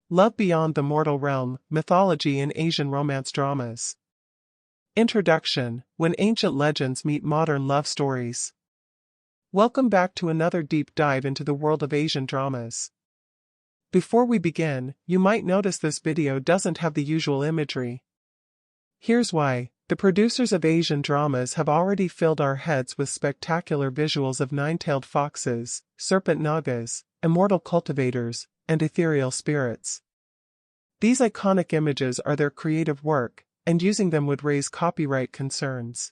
Love Beyond the Mortal Realm, Mythology in Asian Romance Dramas. Introduction: When Ancient Legends Meet Modern Love Stories. Welcome back to another deep dive into the world of Asian dramas. Before we begin, you might notice this video doesn't have the usual imagery. Here's why. The producers of Asian dramas have already filled our heads with spectacular visuals of nine-tailed foxes, serpent nagas, immortal cultivators, and ethereal spirits. These iconic images are their creative work, and using them would raise copyright concerns.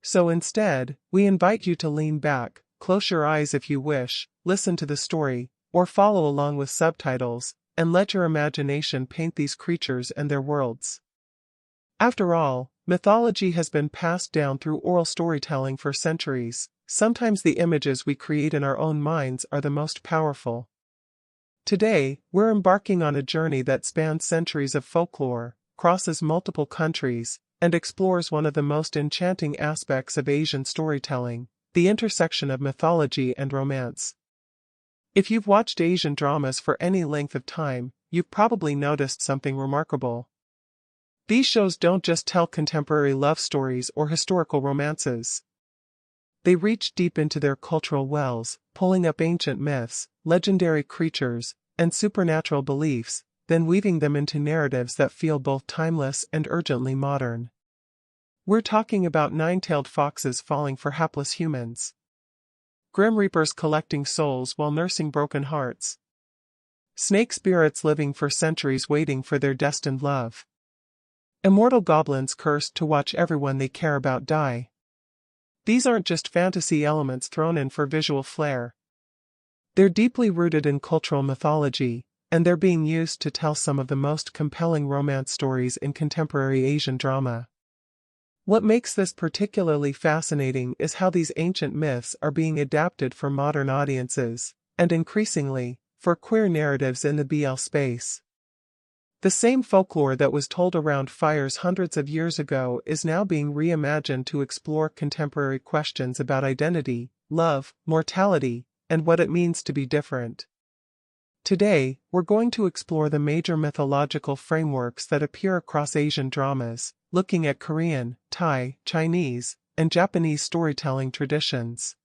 So instead, we invite you to lean back, close your eyes if you wish, listen to the story, or follow along with subtitles, and let your imagination paint these creatures and their worlds. After all, mythology has been passed down through oral storytelling for centuries. Sometimes the images we create in our own minds are the most powerful. Today, we're embarking on a journey that spans centuries of folklore, crosses multiple countries, and explores one of the most enchanting aspects of Asian storytelling, the intersection of mythology and romance. If you've watched Asian dramas for any length of time, you've probably noticed something remarkable. These shows don't just tell contemporary love stories or historical romances. They reach deep into their cultural wells, pulling up ancient myths, legendary creatures, and supernatural beliefs, then weaving them into narratives that feel both timeless and urgently modern. We're talking about nine-tailed foxes falling for hapless humans, grim reapers collecting souls while nursing broken hearts, snake spirits living for centuries waiting for their destined love, immortal goblins cursed to watch everyone they care about die. These aren't just fantasy elements thrown in for visual flair. They're deeply rooted in cultural mythology, and they're being used to tell some of the most compelling romance stories in contemporary Asian drama. What makes this particularly fascinating is how these ancient myths are being adapted for modern audiences, and increasingly, for queer narratives in the BL space. The same folklore that was told around fires hundreds of years ago is now being reimagined to explore contemporary questions about identity, love, mortality, and what it means to be different. Today, we're going to explore the major mythological frameworks that appear across Asian dramas, looking at Korean, Thai, Chinese, and Japanese storytelling traditions.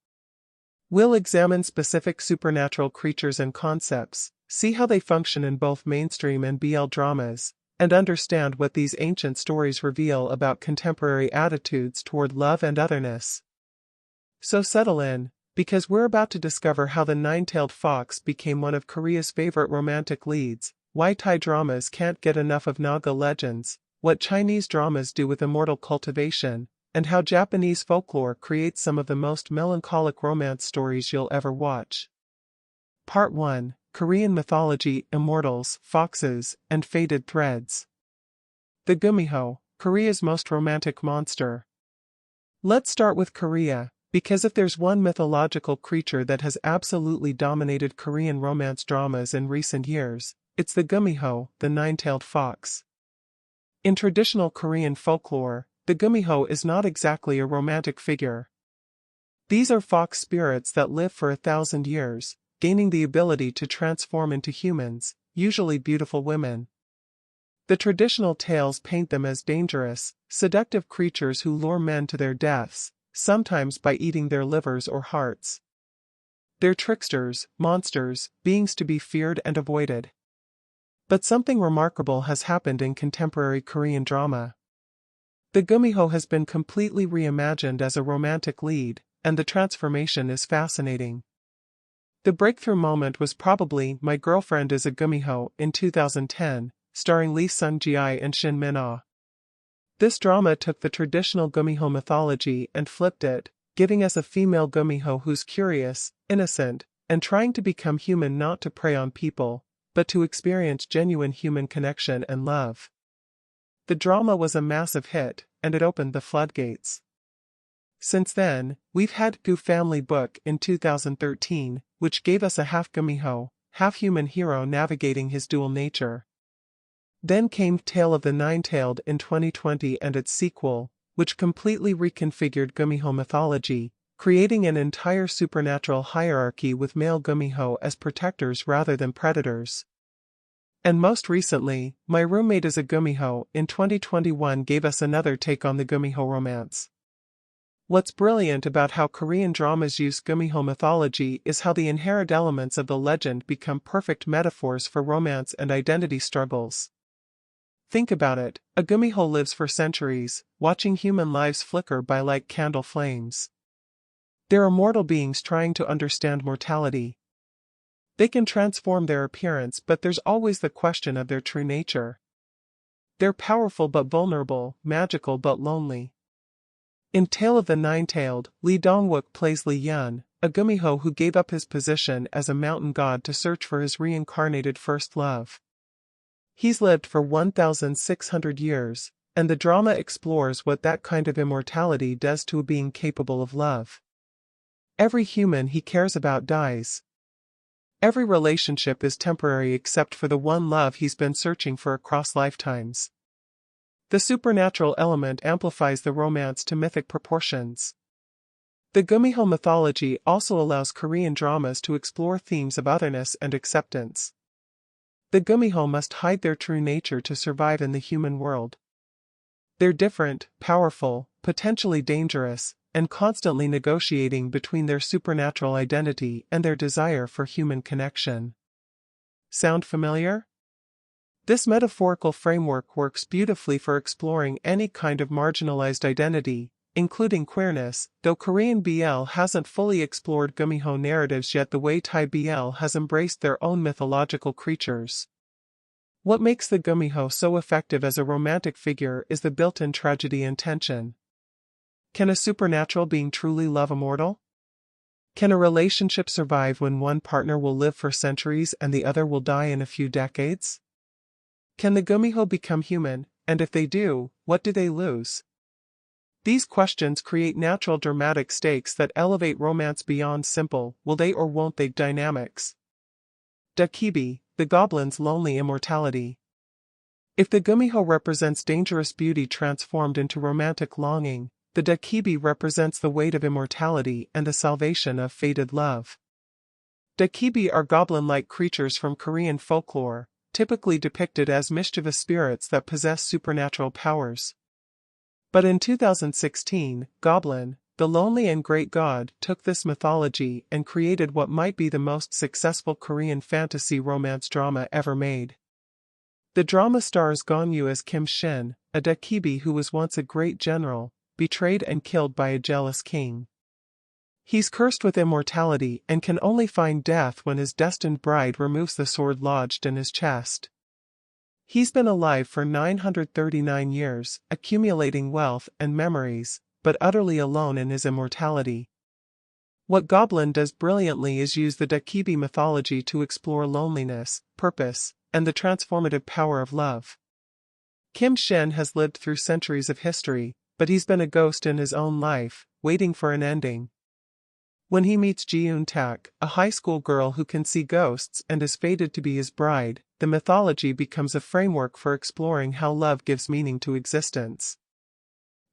We'll examine specific supernatural creatures and concepts, see how they function in both mainstream and BL dramas, and understand what these ancient stories reveal about contemporary attitudes toward love and otherness. So settle in, because we're about to discover how the nine-tailed fox became one of Korea's favorite romantic leads, why Thai dramas can't get enough of Naga legends, what Chinese dramas do with immortal cultivation, and how Japanese folklore creates some of the most melancholic romance stories you'll ever watch. Part 1. Korean Mythology, Immortals, Foxes, and Faded Threads. The gumiho, Korea's most romantic monster. Let's start with Korea, because if there's one mythological creature that has absolutely dominated Korean romance dramas in recent years, it's the gumiho, the nine-tailed fox. In traditional Korean folklore, the gumiho is not exactly a romantic figure. These are fox spirits that live for 1,000 years, gaining the ability to transform into humans, usually beautiful women. The traditional tales paint them as dangerous, seductive creatures who lure men to their deaths, sometimes by eating their livers or hearts. They're tricksters, monsters, beings to be feared and avoided. But something remarkable has happened in contemporary Korean drama. The gumiho has been completely reimagined as a romantic lead, and the transformation is fascinating. The breakthrough moment was probably My Girlfriend is a Gumiho in 2010, starring Lee Sung-ji and Shin Min-ah. This drama took the traditional gumiho mythology and flipped it, giving us a female gumiho who's curious, innocent, and trying to become human, not to prey on people, but to experience genuine human connection and love. The drama was a massive hit, and it opened the floodgates. Since then, we've had Gu Family Book in 2013, which gave us a half gumiho, half-human hero navigating his dual nature. Then came Tale of the Nine-Tailed in 2020 and its sequel, which completely reconfigured gumiho mythology, creating an entire supernatural hierarchy with male gumiho as protectors rather than predators. And most recently, My Roommate is a Gumiho in 2021 gave us another take on the gumiho romance. What's brilliant about how Korean dramas use gumiho mythology is how the inherent elements of the legend become perfect metaphors for romance and identity struggles. Think about it, a gumiho lives for centuries, watching human lives flicker by like candle flames. They're immortal beings trying to understand mortality. They can transform their appearance, but there's always the question of their true nature. They're powerful but vulnerable, magical but lonely. In Tale of the Nine-Tailed, Dong-wook plays Yun, a gumiho who gave up his position as a mountain god to search for his reincarnated first love. He's lived for 1,600 years, and the drama explores what that kind of immortality does to a being capable of love. Every human he cares about dies. Every relationship is temporary except for the one love he's been searching for across lifetimes. The supernatural element amplifies the romance to mythic proportions. The gumiho mythology also allows Korean dramas to explore themes of otherness and acceptance. The gumiho must hide their true nature to survive in the human world. They're different, powerful, potentially dangerous, and constantly negotiating between their supernatural identity and their desire for human connection. Sound familiar? This metaphorical framework works beautifully for exploring any kind of marginalized identity, including queerness, though Korean BL hasn't fully explored gumiho narratives yet the way Thai BL has embraced their own mythological creatures. What makes the gumiho so effective as a romantic figure is the built-in tragedy and tension. Can a supernatural being truly love a mortal? Can a relationship survive when one partner will live for centuries and the other will die in a few decades? Can the gumiho become human, and if they do, what do they lose? These questions create natural dramatic stakes that elevate romance beyond simple will they or won't they dynamics. Dokkaebi, the goblin's lonely immortality. If the gumiho represents dangerous beauty transformed into romantic longing, the dokkaebi represents the weight of immortality and the salvation of fated love. Dokkaebi are goblin-like creatures from Korean folklore, typically depicted as mischievous spirits that possess supernatural powers. But in 2016, Goblin, the lonely and great god, took this mythology and created what might be the most successful Korean fantasy romance drama ever made. The drama stars Gong-yu as Kim Shin, a dokkaebi who was once a great general, betrayed and killed by a jealous king. He's cursed with immortality and can only find death when his destined bride removes the sword lodged in his chest. He's been alive for 939 years, accumulating wealth and memories, but utterly alone in his immortality. What Goblin does brilliantly is use the dokkaebi mythology to explore loneliness, purpose, and the transformative power of love. Kim Shin has lived through centuries of history, but he's been a ghost in his own life, waiting for an ending. When he meets Ji-eun-tak, a high school girl who can see ghosts and is fated to be his bride, the mythology becomes a framework for exploring how love gives meaning to existence.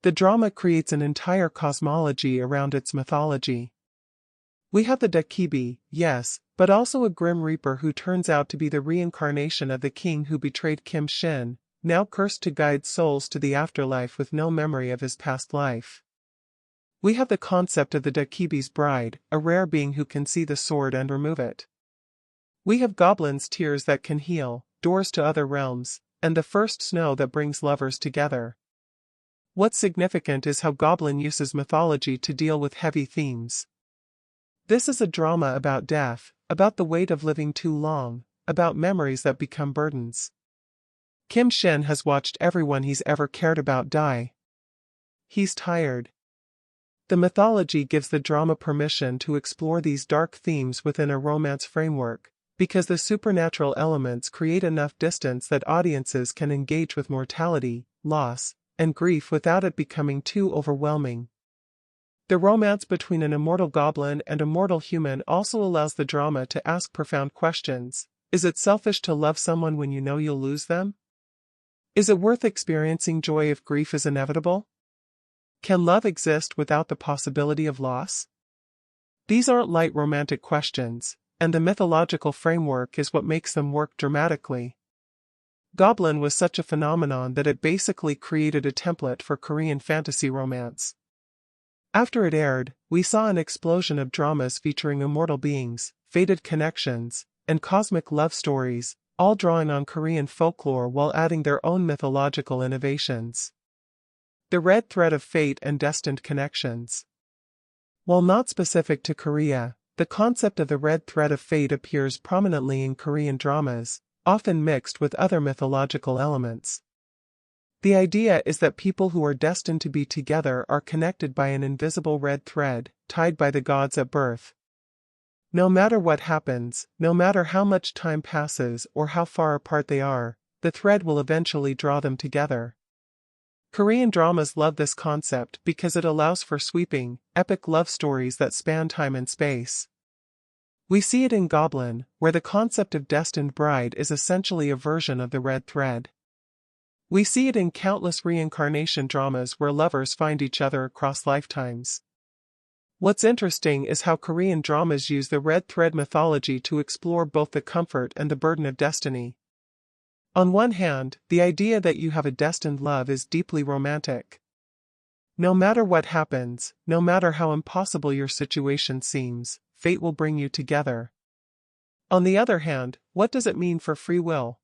The drama creates an entire cosmology around its mythology. We have the dokkaebi, yes, but also a grim reaper who turns out to be the reincarnation of the king who betrayed Kim Shin, now cursed to guide souls to the afterlife with no memory of his past life. We have the concept of the dokkaebi's bride, a rare being who can see the sword and remove it. We have goblins' tears that can heal, doors to other realms, and the first snow that brings lovers together. What's significant is how Goblin uses mythology to deal with heavy themes. This is a drama about death, about the weight of living too long, about memories that become burdens. Kim Shin has watched everyone he's ever cared about die. He's tired. The mythology gives the drama permission to explore these dark themes within a romance framework, because the supernatural elements create enough distance that audiences can engage with mortality, loss, and grief without it becoming too overwhelming. The romance between an immortal goblin and a mortal human also allows the drama to ask profound questions. Is it selfish to love someone when you know you'll lose them? Is it worth experiencing joy if grief is inevitable? Can love exist without the possibility of loss? These aren't light romantic questions, and the mythological framework is what makes them work dramatically. Goblin was such a phenomenon that it basically created a template for Korean fantasy romance. After it aired, we saw an explosion of dramas featuring immortal beings, fated connections, and cosmic love stories, all drawing on Korean folklore while adding their own mythological innovations. The red thread of fate and destined connections. While not specific to Korea, the concept of the red thread of fate appears prominently in Korean dramas, often mixed with other mythological elements. The idea is that people who are destined to be together are connected by an invisible red thread, tied by the gods at birth. No matter what happens, no matter how much time passes or how far apart they are, the thread will eventually draw them together. Korean dramas love this concept because it allows for sweeping, epic love stories that span time and space. We see it in Goblin, where the concept of destined bride is essentially a version of the red thread. We see it in countless reincarnation dramas where lovers find each other across lifetimes. What's interesting is how Korean dramas use the red thread mythology to explore both the comfort and the burden of destiny. On one hand, the idea that you have a destined love is deeply romantic. No matter what happens, no matter how impossible your situation seems, fate will bring you together. On the other hand, what does it mean for free will?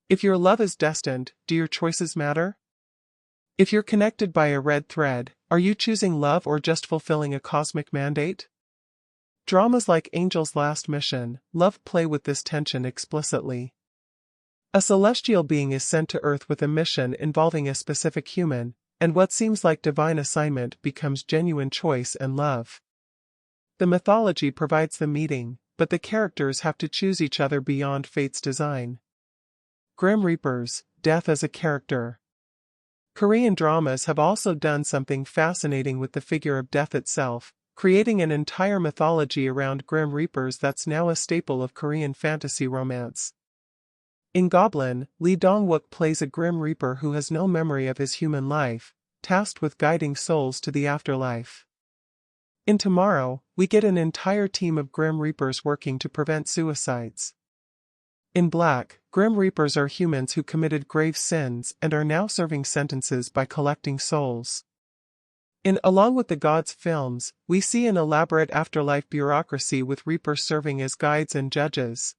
If your love is destined, do your choices matter? If you're connected by a red thread, are you choosing love or just fulfilling a cosmic mandate? Dramas like Angel's Last Mission, Love play with this tension explicitly. A celestial being is sent to Earth with a mission involving a specific human, and what seems like divine assignment becomes genuine choice and love. The mythology provides the meeting, but the characters have to choose each other beyond fate's design. Grim Reapers, Death as a Character. Korean dramas have also done something fascinating with the figure of death itself, creating an entire mythology around Grim Reapers that's now a staple of Korean fantasy romance. In Goblin, Dong-wook plays a Grim Reaper who has no memory of his human life, tasked with guiding souls to the afterlife. In Tomorrow, we get an entire team of Grim Reapers working to prevent suicides. In Black, Grim Reapers are humans who committed grave sins and are now serving sentences by collecting souls. In Along with the Gods films, we see an elaborate afterlife bureaucracy with Reapers serving as guides and judges.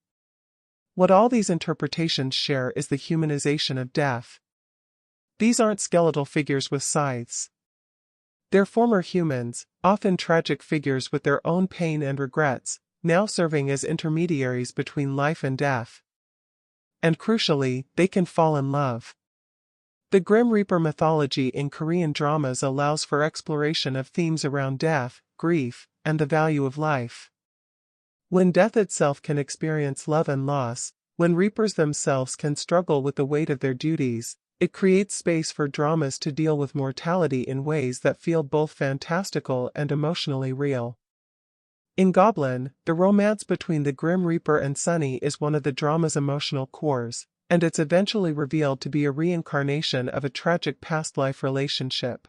What all these interpretations share is the humanization of death. These aren't skeletal figures with scythes. They're former humans, often tragic figures with their own pain and regrets, now serving as intermediaries between life and death. And crucially, they can fall in love. The Grim Reaper mythology in Korean dramas allows for exploration of themes around death, grief, and the value of life. When death itself can experience love and loss, when Reapers themselves can struggle with the weight of their duties, it creates space for dramas to deal with mortality in ways that feel both fantastical and emotionally real. In Goblin, the romance between the Grim Reaper and Sunny is one of the drama's emotional cores, and it's eventually revealed to be a reincarnation of a tragic past life relationship.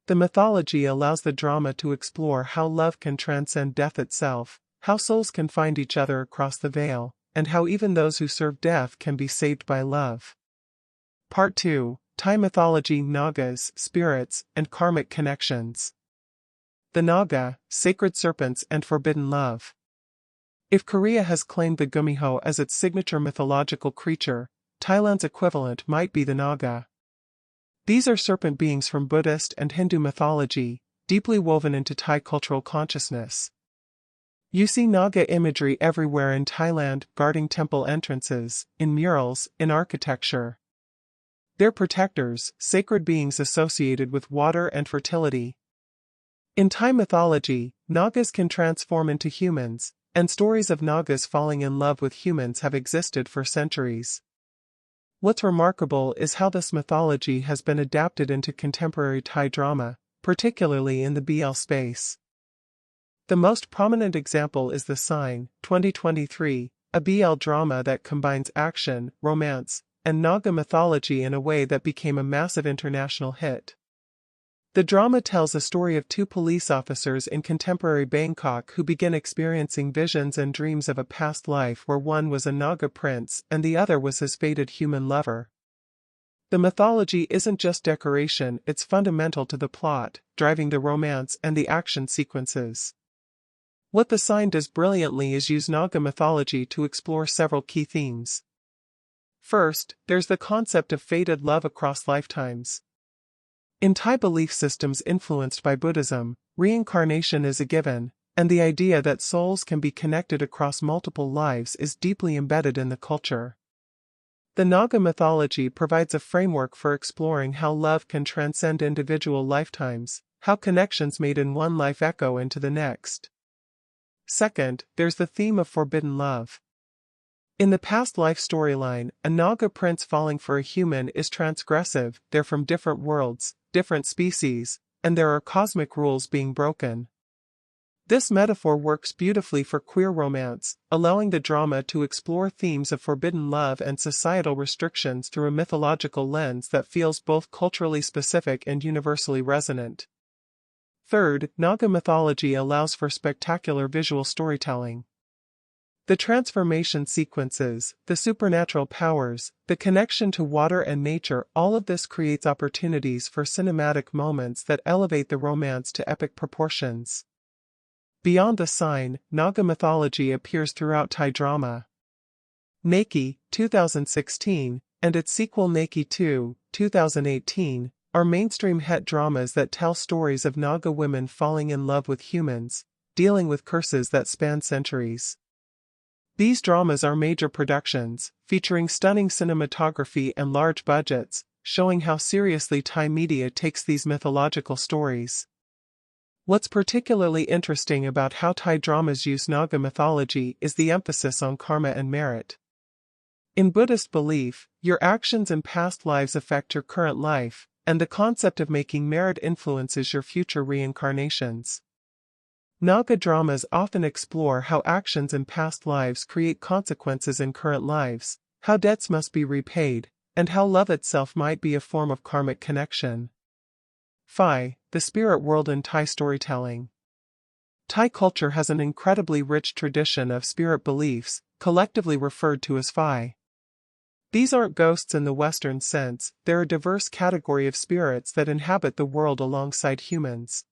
The mythology allows the drama to explore how love can transcend death itself, how souls can find each other across the veil, and how even those who serve death can be saved by love. Part 2: Thai Mythology, Nagas, Spirits, and Karmic Connections. The Naga, Sacred Serpents and Forbidden Love. If Korea has claimed the gumiho as its signature mythological creature, Thailand's equivalent might be the Naga. These are serpent beings from Buddhist and Hindu mythology, deeply woven into Thai cultural consciousness. You see Naga imagery everywhere in Thailand, guarding temple entrances, in murals, in architecture. They're protectors, sacred beings associated with water and fertility. In Thai mythology, Nagas can transform into humans, and stories of Nagas falling in love with humans have existed for centuries. What's remarkable is how this mythology has been adapted into contemporary Thai drama, particularly in the BL space. The most prominent example is The Sign, 2023, a BL drama that combines action, romance, and Naga mythology in a way that became a massive international hit. The drama tells a story of two police officers in contemporary Bangkok who begin experiencing visions and dreams of a past life where one was a Naga prince and the other was his fated human lover. The mythology isn't just decoration, it's fundamental to the plot, driving the romance and the action sequences. What the sign does brilliantly is use Naga mythology to explore several key themes. First, there's the concept of fated love across lifetimes. In Thai belief systems influenced by Buddhism, reincarnation is a given, and the idea that souls can be connected across multiple lives is deeply embedded in the culture. The Naga mythology provides a framework for exploring how love can transcend individual lifetimes, how connections made in one life echo into the next. Second, there's the theme of forbidden love. In the past life storyline, a Naga prince falling for a human is transgressive, they're from different worlds, different species, and there are cosmic rules being broken. This metaphor works beautifully for queer romance, allowing the drama to explore themes of forbidden love and societal restrictions through a mythological lens that feels both culturally specific and universally resonant. Third, Naga mythology allows for spectacular visual storytelling. The transformation sequences, the supernatural powers, the connection to water and nature, all of this creates opportunities for cinematic moments that elevate the romance to epic proportions. Beyond the sign, Naga mythology appears throughout Thai drama. Neki, 2016, and its sequel Neki 2, 2018, are mainstream het dramas that tell stories of Naga women falling in love with humans, dealing with curses that span centuries. These dramas are major productions, featuring stunning cinematography and large budgets, showing how seriously Thai media takes these mythological stories. What's particularly interesting about how Thai dramas use Naga mythology is the emphasis on karma and merit. In Buddhist belief, your actions in past lives affect your current life, and the concept of making merit influences your future reincarnations. Naga dramas often explore how actions in past lives create consequences in current lives, how debts must be repaid, and how love itself might be a form of karmic connection. Phi, the spirit world in Thai storytelling. Thai culture has an incredibly rich tradition of spirit beliefs, collectively referred to as Phi. These aren't ghosts in the Western sense, they're a diverse category of spirits that inhabit the world alongside humans.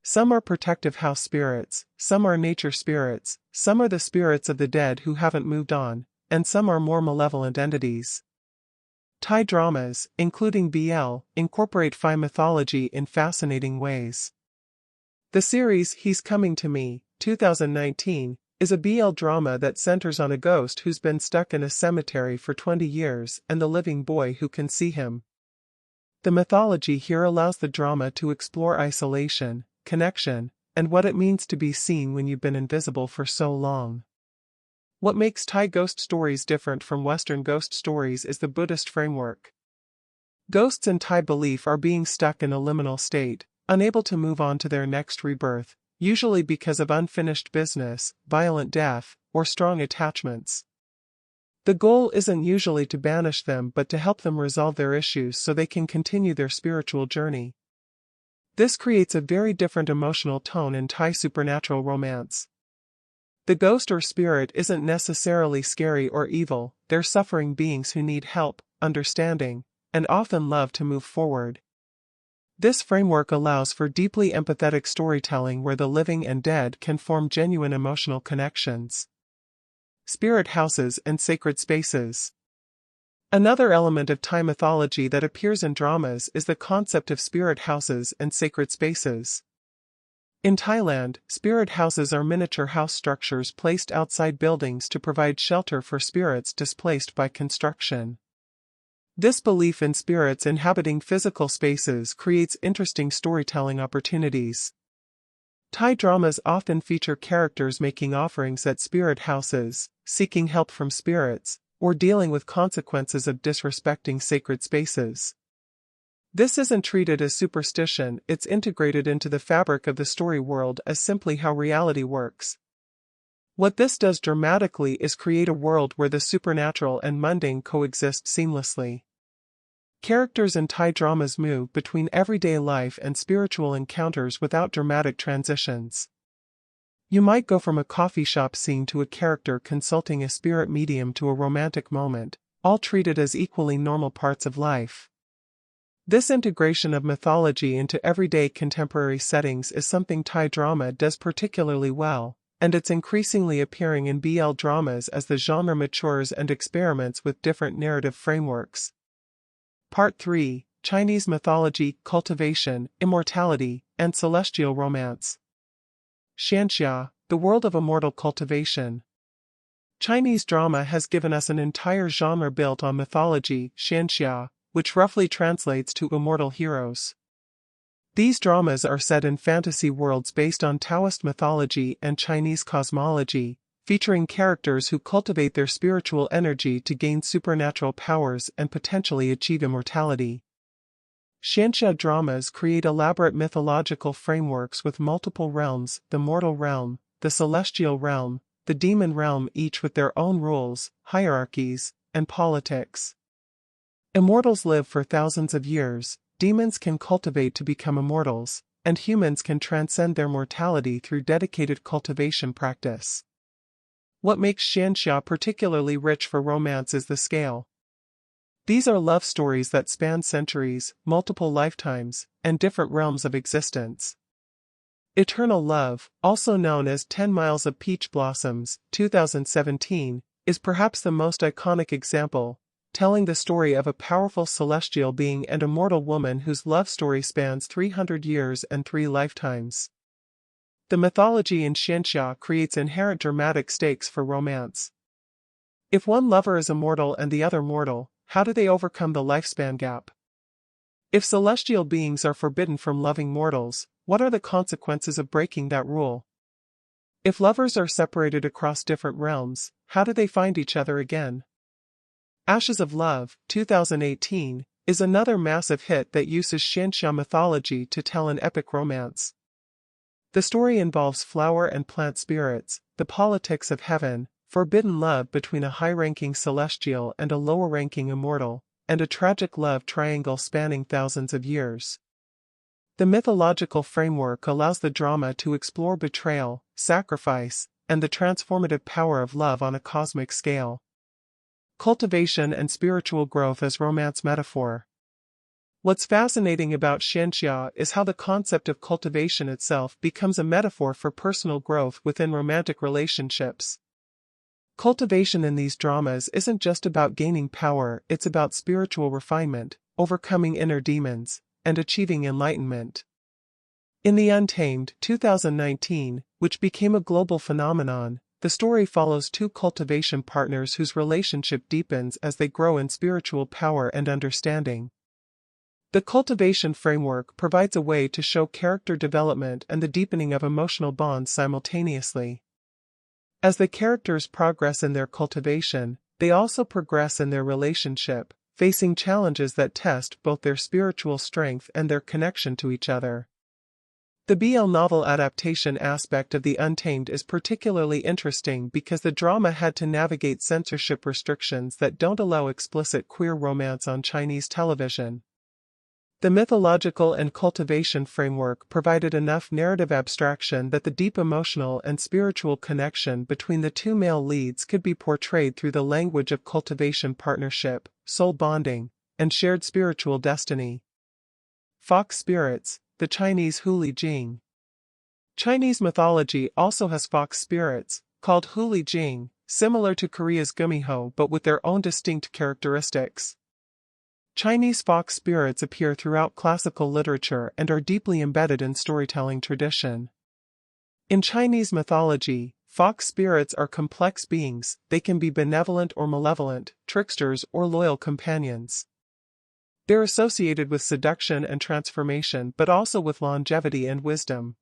Some are protective house spirits, some are nature spirits, some are the spirits of the dead who haven't moved on, and some are more malevolent entities. Thai dramas, including BL, incorporate Phi mythology in fascinating ways. The series He's Coming to Me, 2019, is a BL drama that centers on a ghost who's been stuck in a cemetery for 20 years and the living boy who can see him. The mythology here allows the drama to explore isolation, connection, and what it means to be seen when you've been invisible for so long. What makes Thai ghost stories different from Western ghost stories is the Buddhist framework. Ghosts in Thai belief are being stuck in a liminal state, unable to move on to their next rebirth, usually because of unfinished business, violent death, or strong attachments. The goal isn't usually to banish them but to help them resolve their issues so they can continue their spiritual journey. This creates a very different emotional tone in Thai supernatural romance. The ghost or spirit isn't necessarily scary or evil, they're suffering beings who need help, understanding, and often love to move forward. This framework allows for deeply empathetic storytelling where the living and dead can form genuine emotional connections. Spirit houses and sacred spaces. Another element of Thai mythology that appears in dramas is the concept of spirit houses and sacred spaces. In Thailand, spirit houses are miniature house structures placed outside buildings to provide shelter for spirits displaced by construction. This belief in spirits inhabiting physical spaces creates interesting storytelling opportunities. Thai dramas often feature characters making offerings at spirit houses, seeking help from spirits, or dealing with consequences of disrespecting sacred spaces. This isn't treated as superstition, it's integrated into the fabric of the story world as simply how reality works. What this does dramatically is create a world where the supernatural and mundane coexist seamlessly. Characters in Thai dramas move between everyday life and spiritual encounters without dramatic transitions. You might go from a coffee shop scene to a character consulting a spirit medium to a romantic moment, all treated as equally normal parts of life. This integration of mythology into everyday contemporary settings is something Thai drama does particularly well, and it's increasingly appearing in BL dramas as the genre matures and experiments with different narrative frameworks. Part 3: Chinese Mythology, Cultivation, Immortality, and Celestial Romance. Xianxia, the world of immortal cultivation. Chinese drama has given us an entire genre built on mythology, xianxia, which roughly translates to immortal heroes. These dramas are set in fantasy worlds based on Taoist mythology and Chinese cosmology, featuring characters who cultivate their spiritual energy to gain supernatural powers and potentially achieve immortality. Xianxia dramas create elaborate mythological frameworks with multiple realms: the mortal realm, the celestial realm, the demon realm, each with their own rules, hierarchies, and politics. Immortals live for thousands of years, demons can cultivate to become immortals, and humans can transcend their mortality through dedicated cultivation practice. What makes Xianxia particularly rich for romance is the scale. These are love stories that span centuries, multiple lifetimes, and different realms of existence. Eternal Love, also known as 10 Miles of Peach Blossoms, 2017, is perhaps the most iconic example, telling the story of a powerful celestial being and a mortal woman whose love story spans 300 years and 3 lifetimes. The mythology in Xianxia creates inherent dramatic stakes for romance. If one lover is immortal and the other mortal, how do they overcome the lifespan gap? If celestial beings are forbidden from loving mortals, what are the consequences of breaking that rule? If lovers are separated across different realms, how do they find each other again? Ashes of Love, 2018, is another massive hit that uses Xianxia mythology to tell an epic romance. The story involves flower and plant spirits, the politics of heaven, forbidden love between a high-ranking celestial and a lower-ranking immortal, and a tragic love triangle spanning thousands of years. The mythological framework allows the drama to explore betrayal, sacrifice, and the transformative power of love on a cosmic scale. Cultivation and spiritual growth as romance metaphor. What's fascinating about Xianxia is how the concept of cultivation itself becomes a metaphor for personal growth within romantic relationships. Cultivation in these dramas isn't just about gaining power, it's about spiritual refinement, overcoming inner demons, and achieving enlightenment. In The Untamed, 2019, which became a global phenomenon, the story follows 2 cultivation partners whose relationship deepens as they grow in spiritual power and understanding. The cultivation framework provides a way to show character development and the deepening of emotional bonds simultaneously. As the characters progress in their cultivation, they also progress in their relationship, facing challenges that test both their spiritual strength and their connection to each other. The BL novel adaptation aspect of The Untamed is particularly interesting because the drama had to navigate censorship restrictions that don't allow explicit queer romance on Chinese television. The mythological and cultivation framework provided enough narrative abstraction that the deep emotional and spiritual connection between the 2 male leads could be portrayed through the language of cultivation partnership, soul bonding, and shared spiritual destiny. Fox spirits, the Chinese Huli Jing. Chinese mythology also has fox spirits, called Huli Jing, similar to Korea's gumiho but with their own distinct characteristics. Chinese fox spirits appear throughout classical literature and are deeply embedded in storytelling tradition. In Chinese mythology, fox spirits are complex beings. They can be benevolent or malevolent, tricksters or loyal companions. They're associated with seduction and transformation but also with longevity and wisdom.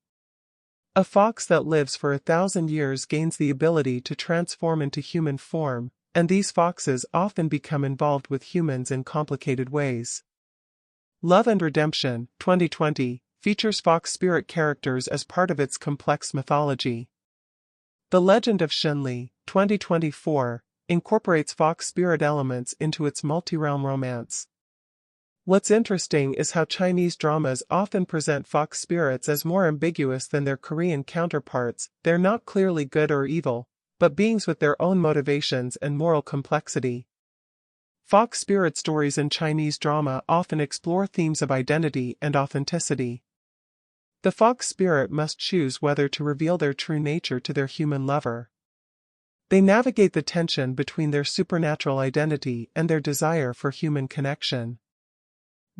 A fox that lives for 1,000 years gains the ability to transform into human form, and these foxes often become involved with humans in complicated ways. Love and Redemption, 2020, features fox spirit characters as part of its complex mythology. The Legend of Shenli, 2024, incorporates fox spirit elements into its multi-realm romance. What's interesting is how Chinese dramas often present fox spirits as more ambiguous than their Korean counterparts. They're not clearly good or evil, but beings with their own motivations and moral complexity. Fox spirit stories in Chinese drama often explore themes of identity and authenticity. The fox spirit must choose whether to reveal their true nature to their human lover. They navigate the tension between their supernatural identity and their desire for human connection.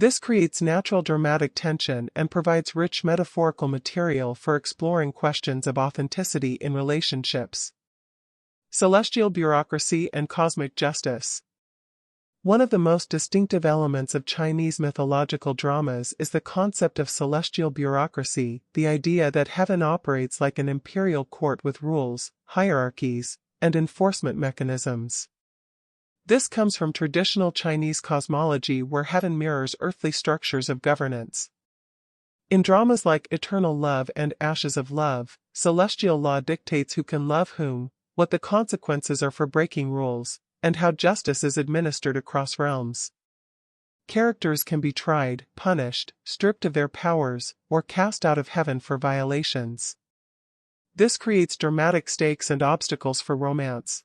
This creates natural dramatic tension and provides rich metaphorical material for exploring questions of authenticity in relationships. Celestial bureaucracy and cosmic justice. One of the most distinctive elements of Chinese mythological dramas is the concept of celestial bureaucracy, the idea that heaven operates like an imperial court with rules, hierarchies, and enforcement mechanisms. This comes from traditional Chinese cosmology where heaven mirrors earthly structures of governance. In dramas like Eternal Love and Ashes of Love, celestial law dictates who can love whom, what the consequences are for breaking rules, and how justice is administered across realms. Characters can be tried, punished, stripped of their powers, or cast out of heaven for violations. This creates dramatic stakes and obstacles for romance.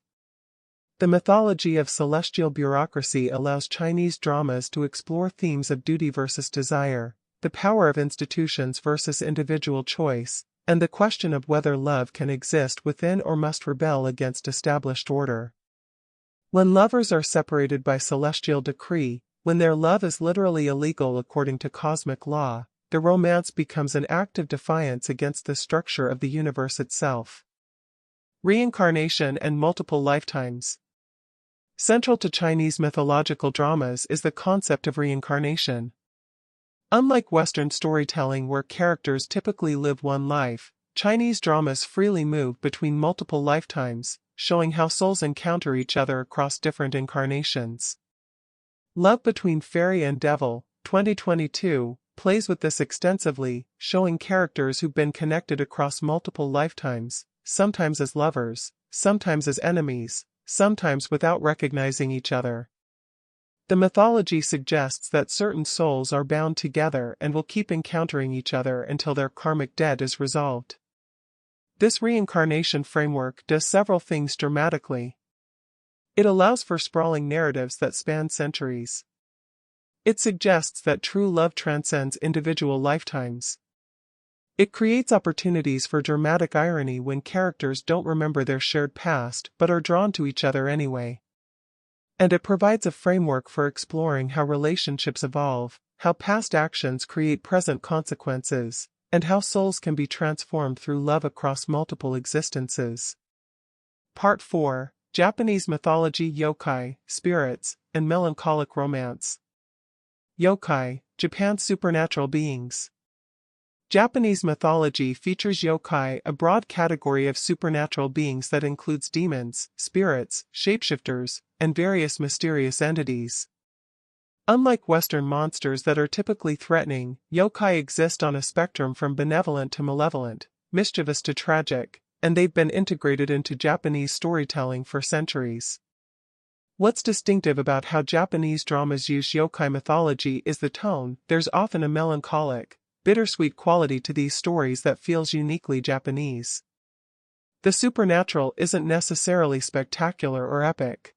The mythology of celestial bureaucracy allows Chinese dramas to explore themes of duty versus desire, the power of institutions versus individual choice, and the question of whether love can exist within or must rebel against established order. When lovers are separated by celestial decree, when their love is literally illegal according to cosmic law, the romance becomes an act of defiance against the structure of the universe itself. Reincarnation and multiple lifetimes. Central to Chinese mythological dramas is the concept of reincarnation. Unlike Western storytelling where characters typically live one life, Chinese dramas freely move between multiple lifetimes, showing how souls encounter each other across different incarnations. Love Between Fairy and Devil, 2022, plays with this extensively, showing characters who've been connected across multiple lifetimes, sometimes as lovers, sometimes as enemies, sometimes without recognizing each other. The mythology suggests that certain souls are bound together and will keep encountering each other until their karmic debt is resolved. This reincarnation framework does several things dramatically. It allows for sprawling narratives that span centuries. It suggests that true love transcends individual lifetimes. It creates opportunities for dramatic irony when characters don't remember their shared past but are drawn to each other anyway. And it provides a framework for exploring how relationships evolve, how past actions create present consequences, and how souls can be transformed through love across multiple existences. Part 4: Japanese Mythology, Yokai, Spirits, and Melancholic Romance. Yokai, Japan's supernatural beings. Japanese mythology features yokai, a broad category of supernatural beings that includes demons, spirits, shapeshifters, and various mysterious entities. Unlike Western monsters that are typically threatening, yokai exist on a spectrum from benevolent to malevolent, mischievous to tragic, and they've been integrated into Japanese storytelling for centuries. What's distinctive about how Japanese dramas use yokai mythology is the tone. There's often a melancholic, bittersweet quality to these stories that feels uniquely Japanese. The supernatural isn't necessarily spectacular or epic.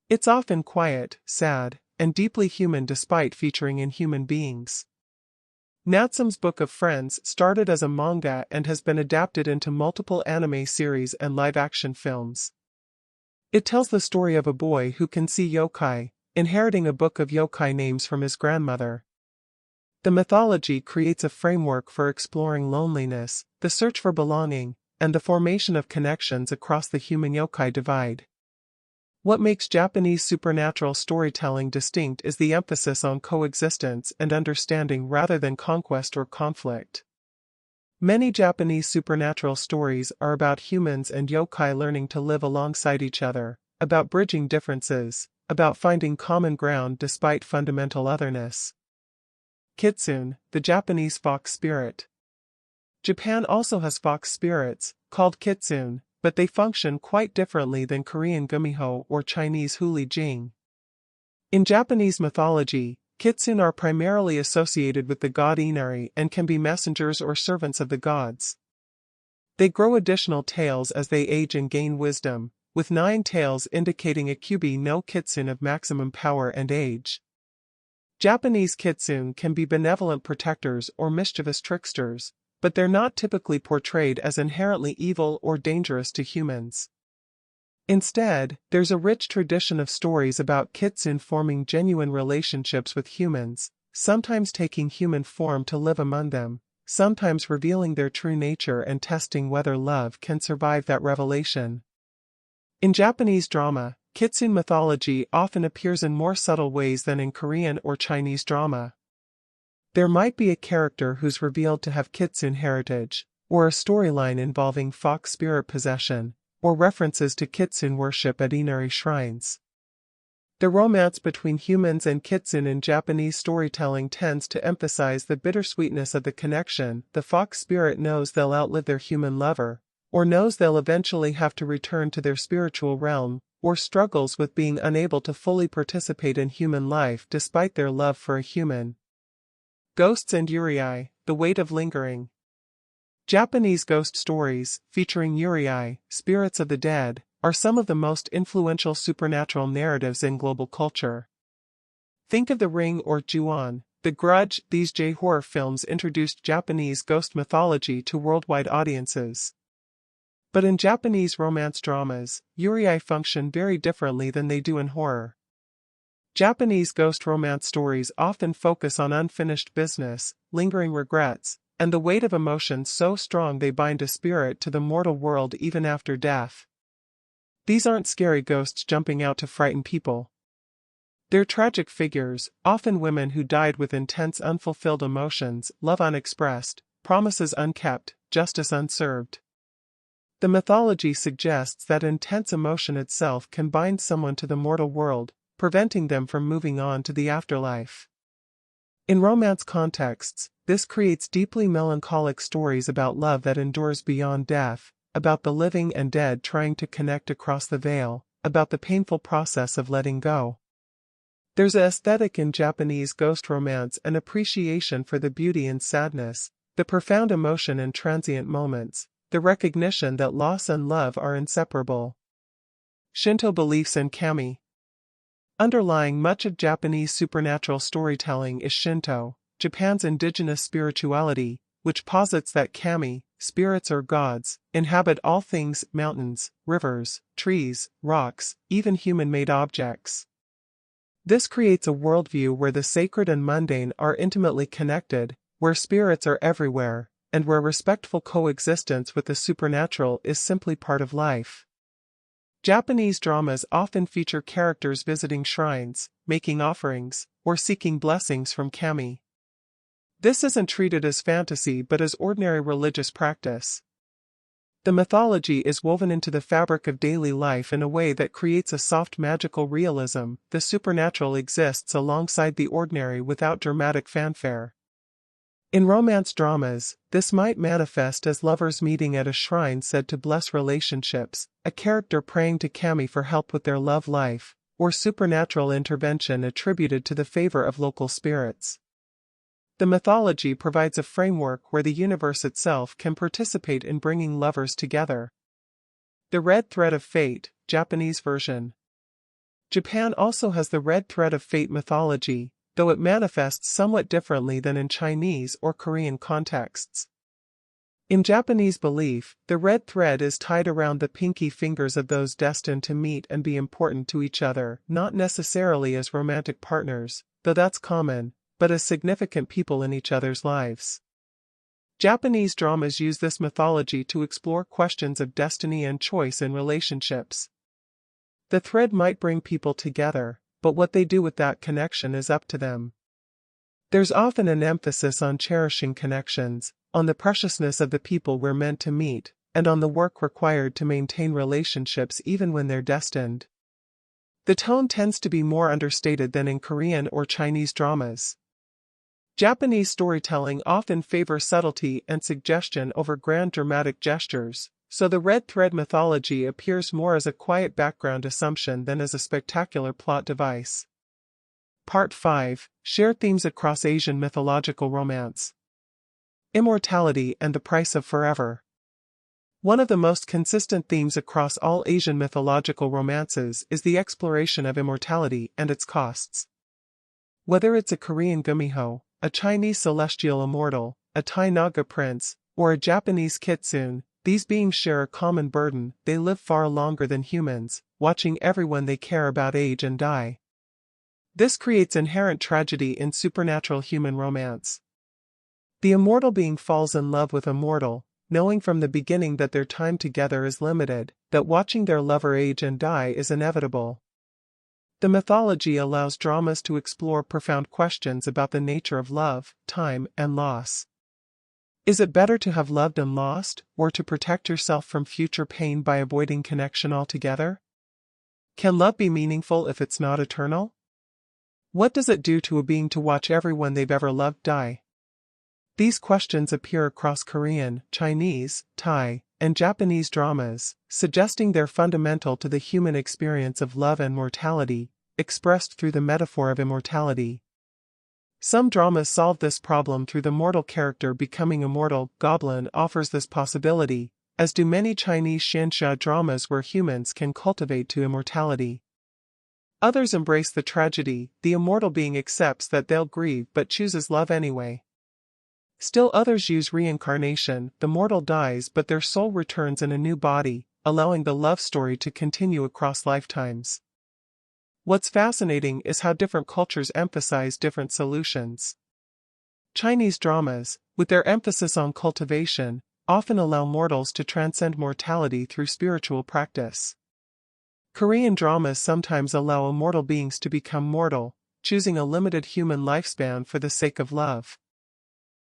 It's often quiet, sad, and deeply human despite featuring inhuman beings. Natsume's Book of Friends started as a manga and has been adapted into multiple anime series and live-action films. It tells the story of a boy who can see yokai, inheriting a book of yokai names from his grandmother. The mythology creates a framework for exploring loneliness, the search for belonging, and the formation of connections across the human yokai divide. What makes Japanese supernatural storytelling distinct is the emphasis on coexistence and understanding rather than conquest or conflict. Many Japanese supernatural stories are about humans and yokai learning to live alongside each other, about bridging differences, about finding common ground despite fundamental otherness. Kitsune, the Japanese fox spirit. Japan also has fox spirits, called kitsune, but they function quite differently than Korean gumiho or Chinese huli jing. In Japanese mythology, Kitsune are primarily associated with the god Inari and can be messengers or servants of the gods. They grow additional tails as they age and gain wisdom, with 9 tails indicating a Kyubi no Kitsune of maximum power and age. Japanese kitsune can be benevolent protectors or mischievous tricksters, but they're not typically portrayed as inherently evil or dangerous to humans. Instead, there's a rich tradition of stories about kitsune forming genuine relationships with humans, sometimes taking human form to live among them, sometimes revealing their true nature and testing whether love can survive that revelation. In Japanese drama, kitsune mythology often appears in more subtle ways than in Korean or Chinese drama. There might be a character who's revealed to have kitsune heritage, or a storyline involving fox spirit possession, or references to kitsune worship at Inari shrines. The romance between humans and kitsune in Japanese storytelling tends to emphasize the bittersweetness of the connection. The fox spirit knows they'll outlive their human lover, or knows they'll eventually have to return to their spiritual realm, or struggles with being unable to fully participate in human life despite their love for a human. Ghosts and Yurei, the weight of lingering. Japanese ghost stories, featuring Yurei, spirits of the dead, are some of the most influential supernatural narratives in global culture. Think of The Ring or Ju-on, The Grudge. These J-horror films introduced Japanese ghost mythology to worldwide audiences. But in Japanese romance dramas, Yurei function very differently than they do in horror. Japanese ghost romance stories often focus on unfinished business, lingering regrets, and the weight of emotions so strong they bind a spirit to the mortal world even after death. These aren't scary ghosts jumping out to frighten people. They're tragic figures, often women who died with intense unfulfilled emotions, love unexpressed, promises unkept, justice unserved. The mythology suggests that intense emotion itself can bind someone to the mortal world, preventing them from moving on to the afterlife. In romance contexts, this creates deeply melancholic stories about love that endures beyond death, about the living and dead trying to connect across the veil, about the painful process of letting go. There's an aesthetic in Japanese ghost romance and appreciation for the beauty and sadness, the profound emotion and transient moments, the recognition that loss and love are inseparable. Shinto beliefs and kami. Underlying much of Japanese supernatural storytelling is Shinto, Japan's indigenous spirituality, which posits that kami, spirits or gods, inhabit all things: mountains, rivers, trees, rocks, even human-made objects. This creates a worldview where the sacred and mundane are intimately connected, where spirits are everywhere, and where respectful coexistence with the supernatural is simply part of life. Japanese dramas often feature characters visiting shrines, making offerings, or seeking blessings from kami. This isn't treated as fantasy but as ordinary religious practice. The mythology is woven into the fabric of daily life in a way that creates a soft magical realism. The supernatural exists alongside the ordinary without dramatic fanfare. In romance dramas, this might manifest as lovers meeting at a shrine said to bless relationships, a character praying to kami for help with their love life, or supernatural intervention attributed to the favor of local spirits. The mythology provides a framework where the universe itself can participate in bringing lovers together. The Red Thread of Fate, Japanese version. Japan also has the Red Thread of Fate mythology, though it manifests somewhat differently than in Chinese or Korean contexts. In Japanese belief, the red thread is tied around the pinky fingers of those destined to meet and be important to each other, not necessarily as romantic partners, though that's common, but as significant people in each other's lives. Japanese dramas use this mythology to explore questions of destiny and choice in relationships. The thread might bring people together, but what they do with that connection is up to them. There's often an emphasis on cherishing connections, on the preciousness of the people we're meant to meet, and on the work required to maintain relationships even when they're destined. The tone tends to be more understated than in Korean or Chinese dramas. Japanese storytelling often favors subtlety and suggestion over grand dramatic gestures, so the red thread mythology appears more as a quiet background assumption than as a spectacular plot device. Part 5. Shared themes across Asian mythological romance. Immortality and the price of forever. One of the most consistent themes across all Asian mythological romances is the exploration of immortality and its costs. Whether it's a Korean gumiho, a Chinese celestial immortal, a Thai naga prince, or a Japanese kitsune, these beings share a common burden: they live far longer than humans, watching everyone they care about age and die. This creates inherent tragedy in supernatural human romance. The immortal being falls in love with a mortal, knowing from the beginning that their time together is limited, that watching their lover age and die is inevitable. The mythology allows dramas to explore profound questions about the nature of love, time, and loss. Is it better to have loved and lost, or to protect yourself from future pain by avoiding connection altogether? Can love be meaningful if it's not eternal? What does it do to a being to watch everyone they've ever loved die? These questions appear across Korean, Chinese, Thai, and Japanese dramas, suggesting they're fundamental to the human experience of love and mortality, expressed through the metaphor of immortality. Some dramas solve this problem through the mortal character becoming immortal. Goblin offers this possibility, as do many Chinese xianxia dramas where humans can cultivate to immortality. Others embrace the tragedy: the immortal being accepts that they'll grieve but chooses love anyway. Still others use reincarnation: the mortal dies but their soul returns in a new body, allowing the love story to continue across lifetimes. What's fascinating is how different cultures emphasize different solutions. Chinese dramas, with their emphasis on cultivation, often allow mortals to transcend mortality through spiritual practice. Korean dramas sometimes allow immortal beings to become mortal, choosing a limited human lifespan for the sake of love.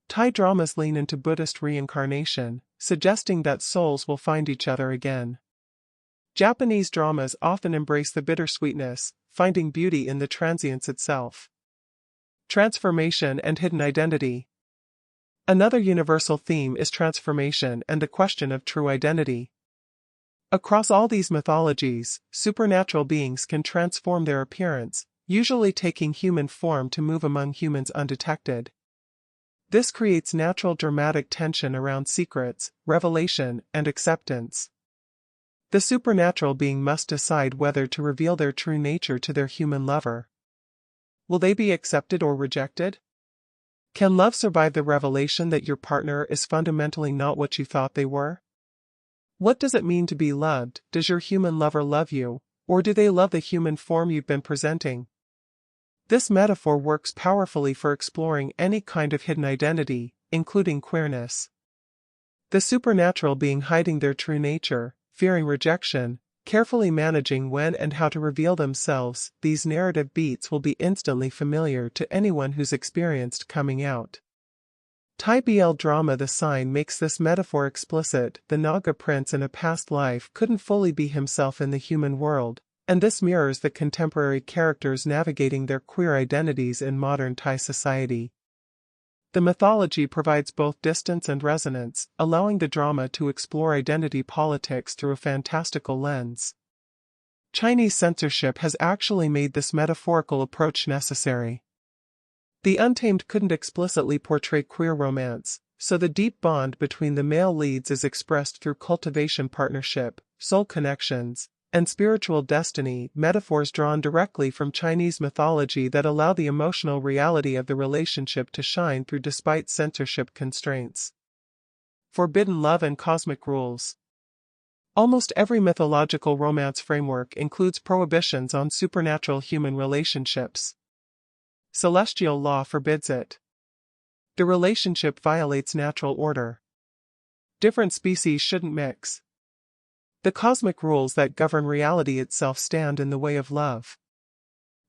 Thai dramas lean into Buddhist reincarnation, suggesting that souls will find each other again. Japanese dramas often embrace the bittersweetness, finding beauty in the transience itself. Transformation and hidden identity. Another universal theme is transformation and the question of true identity. Across all these mythologies, supernatural beings can transform their appearance, usually taking human form to move among humans undetected. This creates natural dramatic tension around secrets, revelation, and acceptance. The supernatural being must decide whether to reveal their true nature to their human lover. Will they be accepted or rejected? Can love survive the revelation that your partner is fundamentally not what you thought they were? What does it mean to be loved? Does your human lover love you, or do they love the human form you've been presenting? This metaphor works powerfully for exploring any kind of hidden identity, including queerness. The supernatural being hiding their true nature, fearing rejection, carefully managing when and how to reveal themselves. These narrative beats will be instantly familiar to anyone who's experienced coming out. Thai BL drama The Sign makes this metaphor explicit: the Naga prince in a past life couldn't fully be himself in the human world, and this mirrors the contemporary characters navigating their queer identities in modern Thai society. The mythology provides both distance and resonance, allowing the drama to explore identity politics through a fantastical lens. Chinese censorship has actually made this metaphorical approach necessary. The Untamed couldn't explicitly portray queer romance, so the deep bond between the male leads is expressed through cultivation partnership, soul connections, and spiritual destiny, metaphors drawn directly from Chinese mythology that allow the emotional reality of the relationship to shine through despite censorship constraints. Forbidden love and cosmic rules. Almost every mythological romance framework includes prohibitions on supernatural human relationships. Celestial law forbids it. The relationship violates natural order. Different species shouldn't mix. The cosmic rules that govern reality itself stand in the way of love.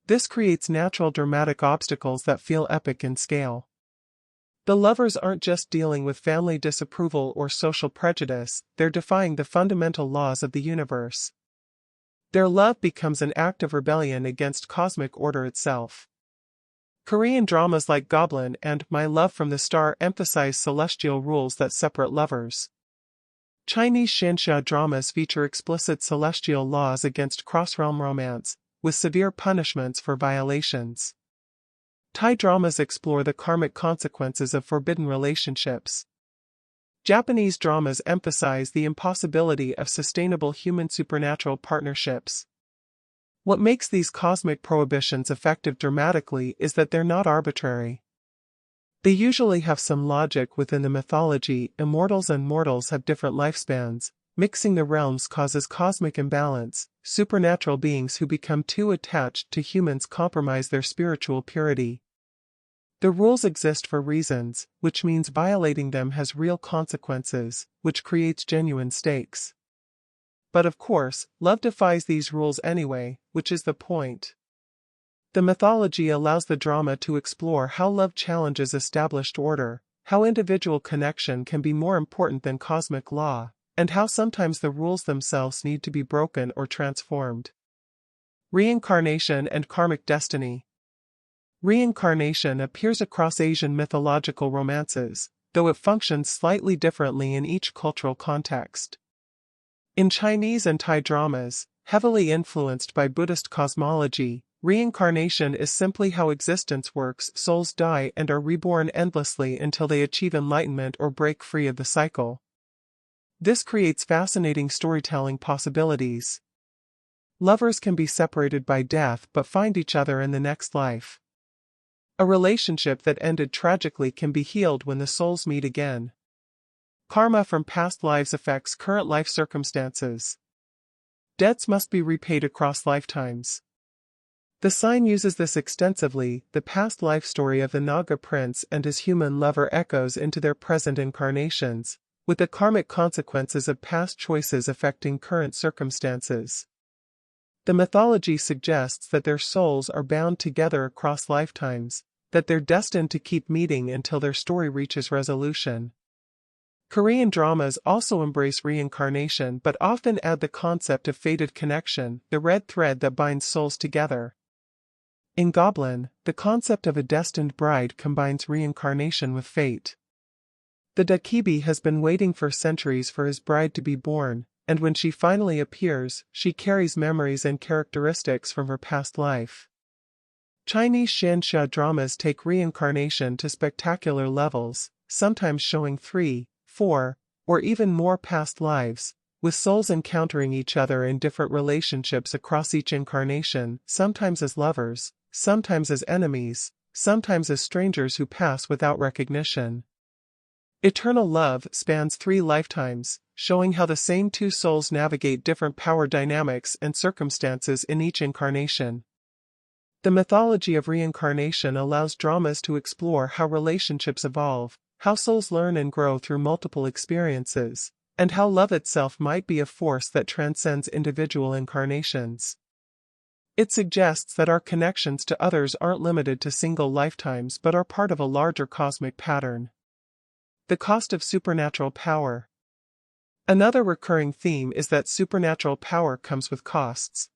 This creates natural dramatic obstacles that feel epic in scale. The lovers aren't just dealing with family disapproval or social prejudice, they're defying the fundamental laws of the universe. Their love becomes an act of rebellion against cosmic order itself. Korean dramas like Goblin and My Love from the Star emphasize celestial rules that separate lovers. Chinese xianxia dramas feature explicit celestial laws against cross-realm romance, with severe punishments for violations. Thai dramas explore the karmic consequences of forbidden relationships. Japanese dramas emphasize the impossibility of sustainable human supernatural partnerships. What makes these cosmic prohibitions effective dramatically is that they're not arbitrary. They usually have some logic within the mythology. Immortals and mortals have different lifespans. Mixing the realms causes cosmic imbalance. Supernatural beings who become too attached to humans compromise their spiritual purity. The rules exist for reasons, which means violating them has real consequences, which creates genuine stakes. But of course, love defies these rules anyway, which is the point. The mythology allows the drama to explore how love challenges established order, how individual connection can be more important than cosmic law, and how sometimes the rules themselves need to be broken or transformed. Reincarnation and karmic destiny. Reincarnation appears across Asian mythological romances, though it functions slightly differently in each cultural context. In Chinese and Thai dramas, heavily influenced by Buddhist cosmology, reincarnation is simply how existence works. Souls die and are reborn endlessly until they achieve enlightenment or break free of the cycle. This creates fascinating storytelling possibilities. Lovers can be separated by death but find each other in the next life. A relationship that ended tragically can be healed when the souls meet again. Karma from past lives affects current life circumstances. Debts must be repaid across lifetimes. The sign uses this extensively. The past life story of the Naga prince and his human lover echoes into their present incarnations, with the karmic consequences of past choices affecting current circumstances. The mythology suggests that their souls are bound together across lifetimes, that they're destined to keep meeting until their story reaches resolution. Korean dramas also embrace reincarnation but often add the concept of fated connection, the red thread that binds souls together. In Goblin, the concept of a destined bride combines reincarnation with fate. The dokkaebi has been waiting for centuries for his bride to be born, and when she finally appears, she carries memories and characteristics from her past life. Chinese xianxia dramas take reincarnation to spectacular levels, sometimes showing 3, 4, or even more past lives, with souls encountering each other in different relationships across each incarnation, sometimes as lovers, sometimes as enemies, sometimes as strangers who pass without recognition. Eternal Love spans 3 lifetimes, showing how the same two souls navigate different power dynamics and circumstances in each incarnation. The mythology of reincarnation allows dramas to explore how relationships evolve, how souls learn and grow through multiple experiences, and how love itself might be a force that transcends individual incarnations. It suggests that our connections to others aren't limited to single lifetimes but are part of a larger cosmic pattern. The cost of supernatural power. Another recurring theme is that supernatural power comes with costs.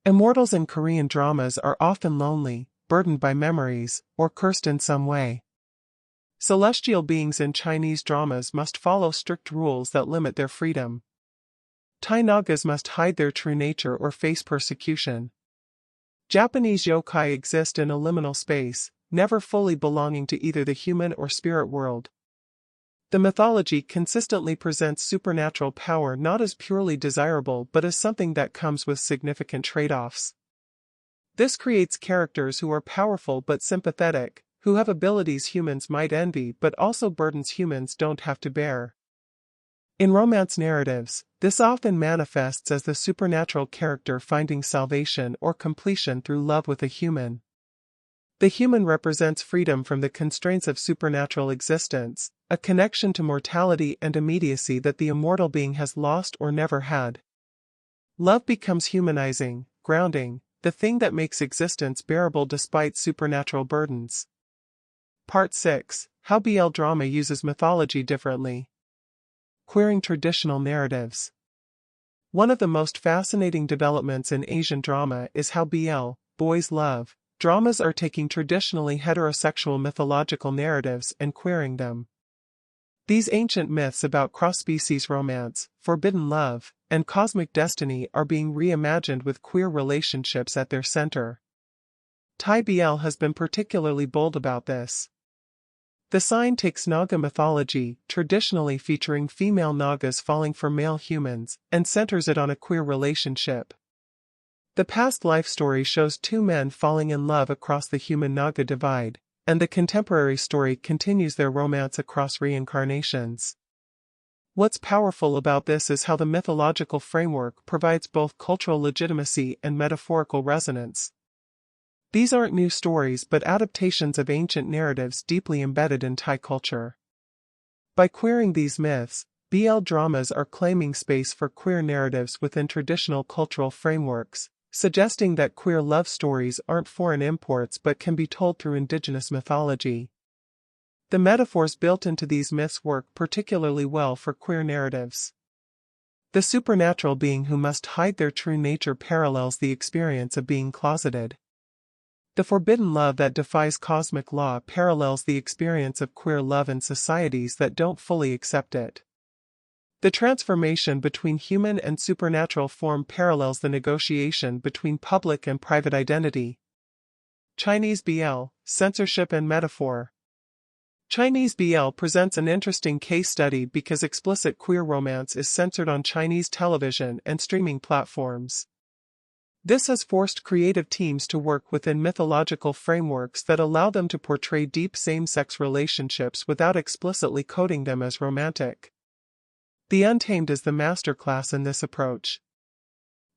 Immortals in Korean dramas are often lonely, burdened by memories, or cursed in some way. Celestial beings in Chinese dramas must follow strict rules that limit their freedom. Thai nagas must hide their true nature or face persecution. Japanese yokai exist in a liminal space, never fully belonging to either the human or spirit world. The mythology consistently presents supernatural power not as purely desirable but as something that comes with significant trade-offs. This creates characters who are powerful but sympathetic, who have abilities humans might envy but also burdens humans don't have to bear. In romance narratives, this often manifests as the supernatural character finding salvation or completion through love with a human. The human represents freedom from the constraints of supernatural existence, a connection to mortality and immediacy that the immortal being has lost or never had. Love becomes humanizing, grounding, the thing that makes existence bearable despite supernatural burdens. Part 6. How BL drama uses mythology differently. Queering traditional narratives. One of the most fascinating developments in Asian drama is how BL, boys love, dramas are taking traditionally heterosexual mythological narratives and queering them. These ancient myths about cross-species romance, forbidden love, and cosmic destiny are being reimagined with queer relationships at their center. Thai BL has been particularly bold about this. The sign takes Naga mythology, traditionally featuring female Nagas falling for male humans, and centers it on a queer relationship. The past life story shows two men falling in love across the human-Naga divide, and the contemporary story continues their romance across reincarnations. What's powerful about this is how the mythological framework provides both cultural legitimacy and metaphorical resonance. These aren't new stories but adaptations of ancient narratives deeply embedded in Thai culture. By queering these myths, BL dramas are claiming space for queer narratives within traditional cultural frameworks, suggesting that queer love stories aren't foreign imports but can be told through indigenous mythology. The metaphors built into these myths work particularly well for queer narratives. The supernatural being who must hide their true nature parallels the experience of being closeted. The forbidden love that defies cosmic law parallels the experience of queer love in societies that don't fully accept it. The transformation between human and supernatural form parallels the negotiation between public and private identity. Chinese BL, censorship and metaphor. Chinese BL presents an interesting case study because explicit queer romance is censored on Chinese television and streaming platforms. This has forced creative teams to work within mythological frameworks that allow them to portray deep same-sex relationships without explicitly coding them as romantic. The Untamed is the masterclass in this approach.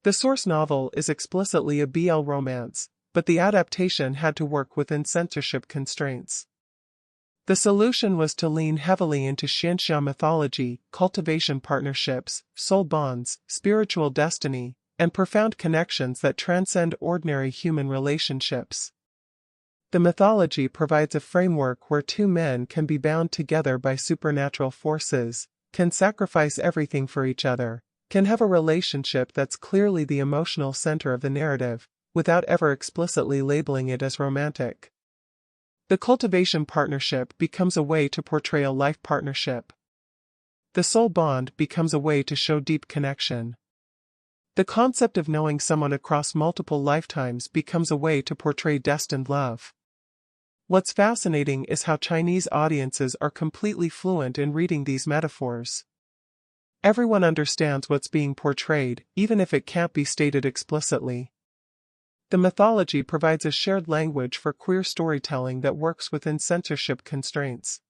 The source novel is explicitly a BL romance, but the adaptation had to work within censorship constraints. The solution was to lean heavily into Xianxia mythology, cultivation partnerships, soul bonds, spiritual destiny, and profound connections that transcend ordinary human relationships. The mythology provides a framework where two men can be bound together by supernatural forces, can sacrifice everything for each other, can have a relationship that's clearly the emotional center of the narrative, without ever explicitly labeling it as romantic. The cultivation partnership becomes a way to portray a life partnership. The soul bond becomes a way to show deep connection. The concept of knowing someone across multiple lifetimes becomes a way to portray destined love. What's fascinating is how Chinese audiences are completely fluent in reading these metaphors. Everyone understands what's being portrayed, even if it can't be stated explicitly. The mythology provides a shared language for queer storytelling that works within censorship constraints.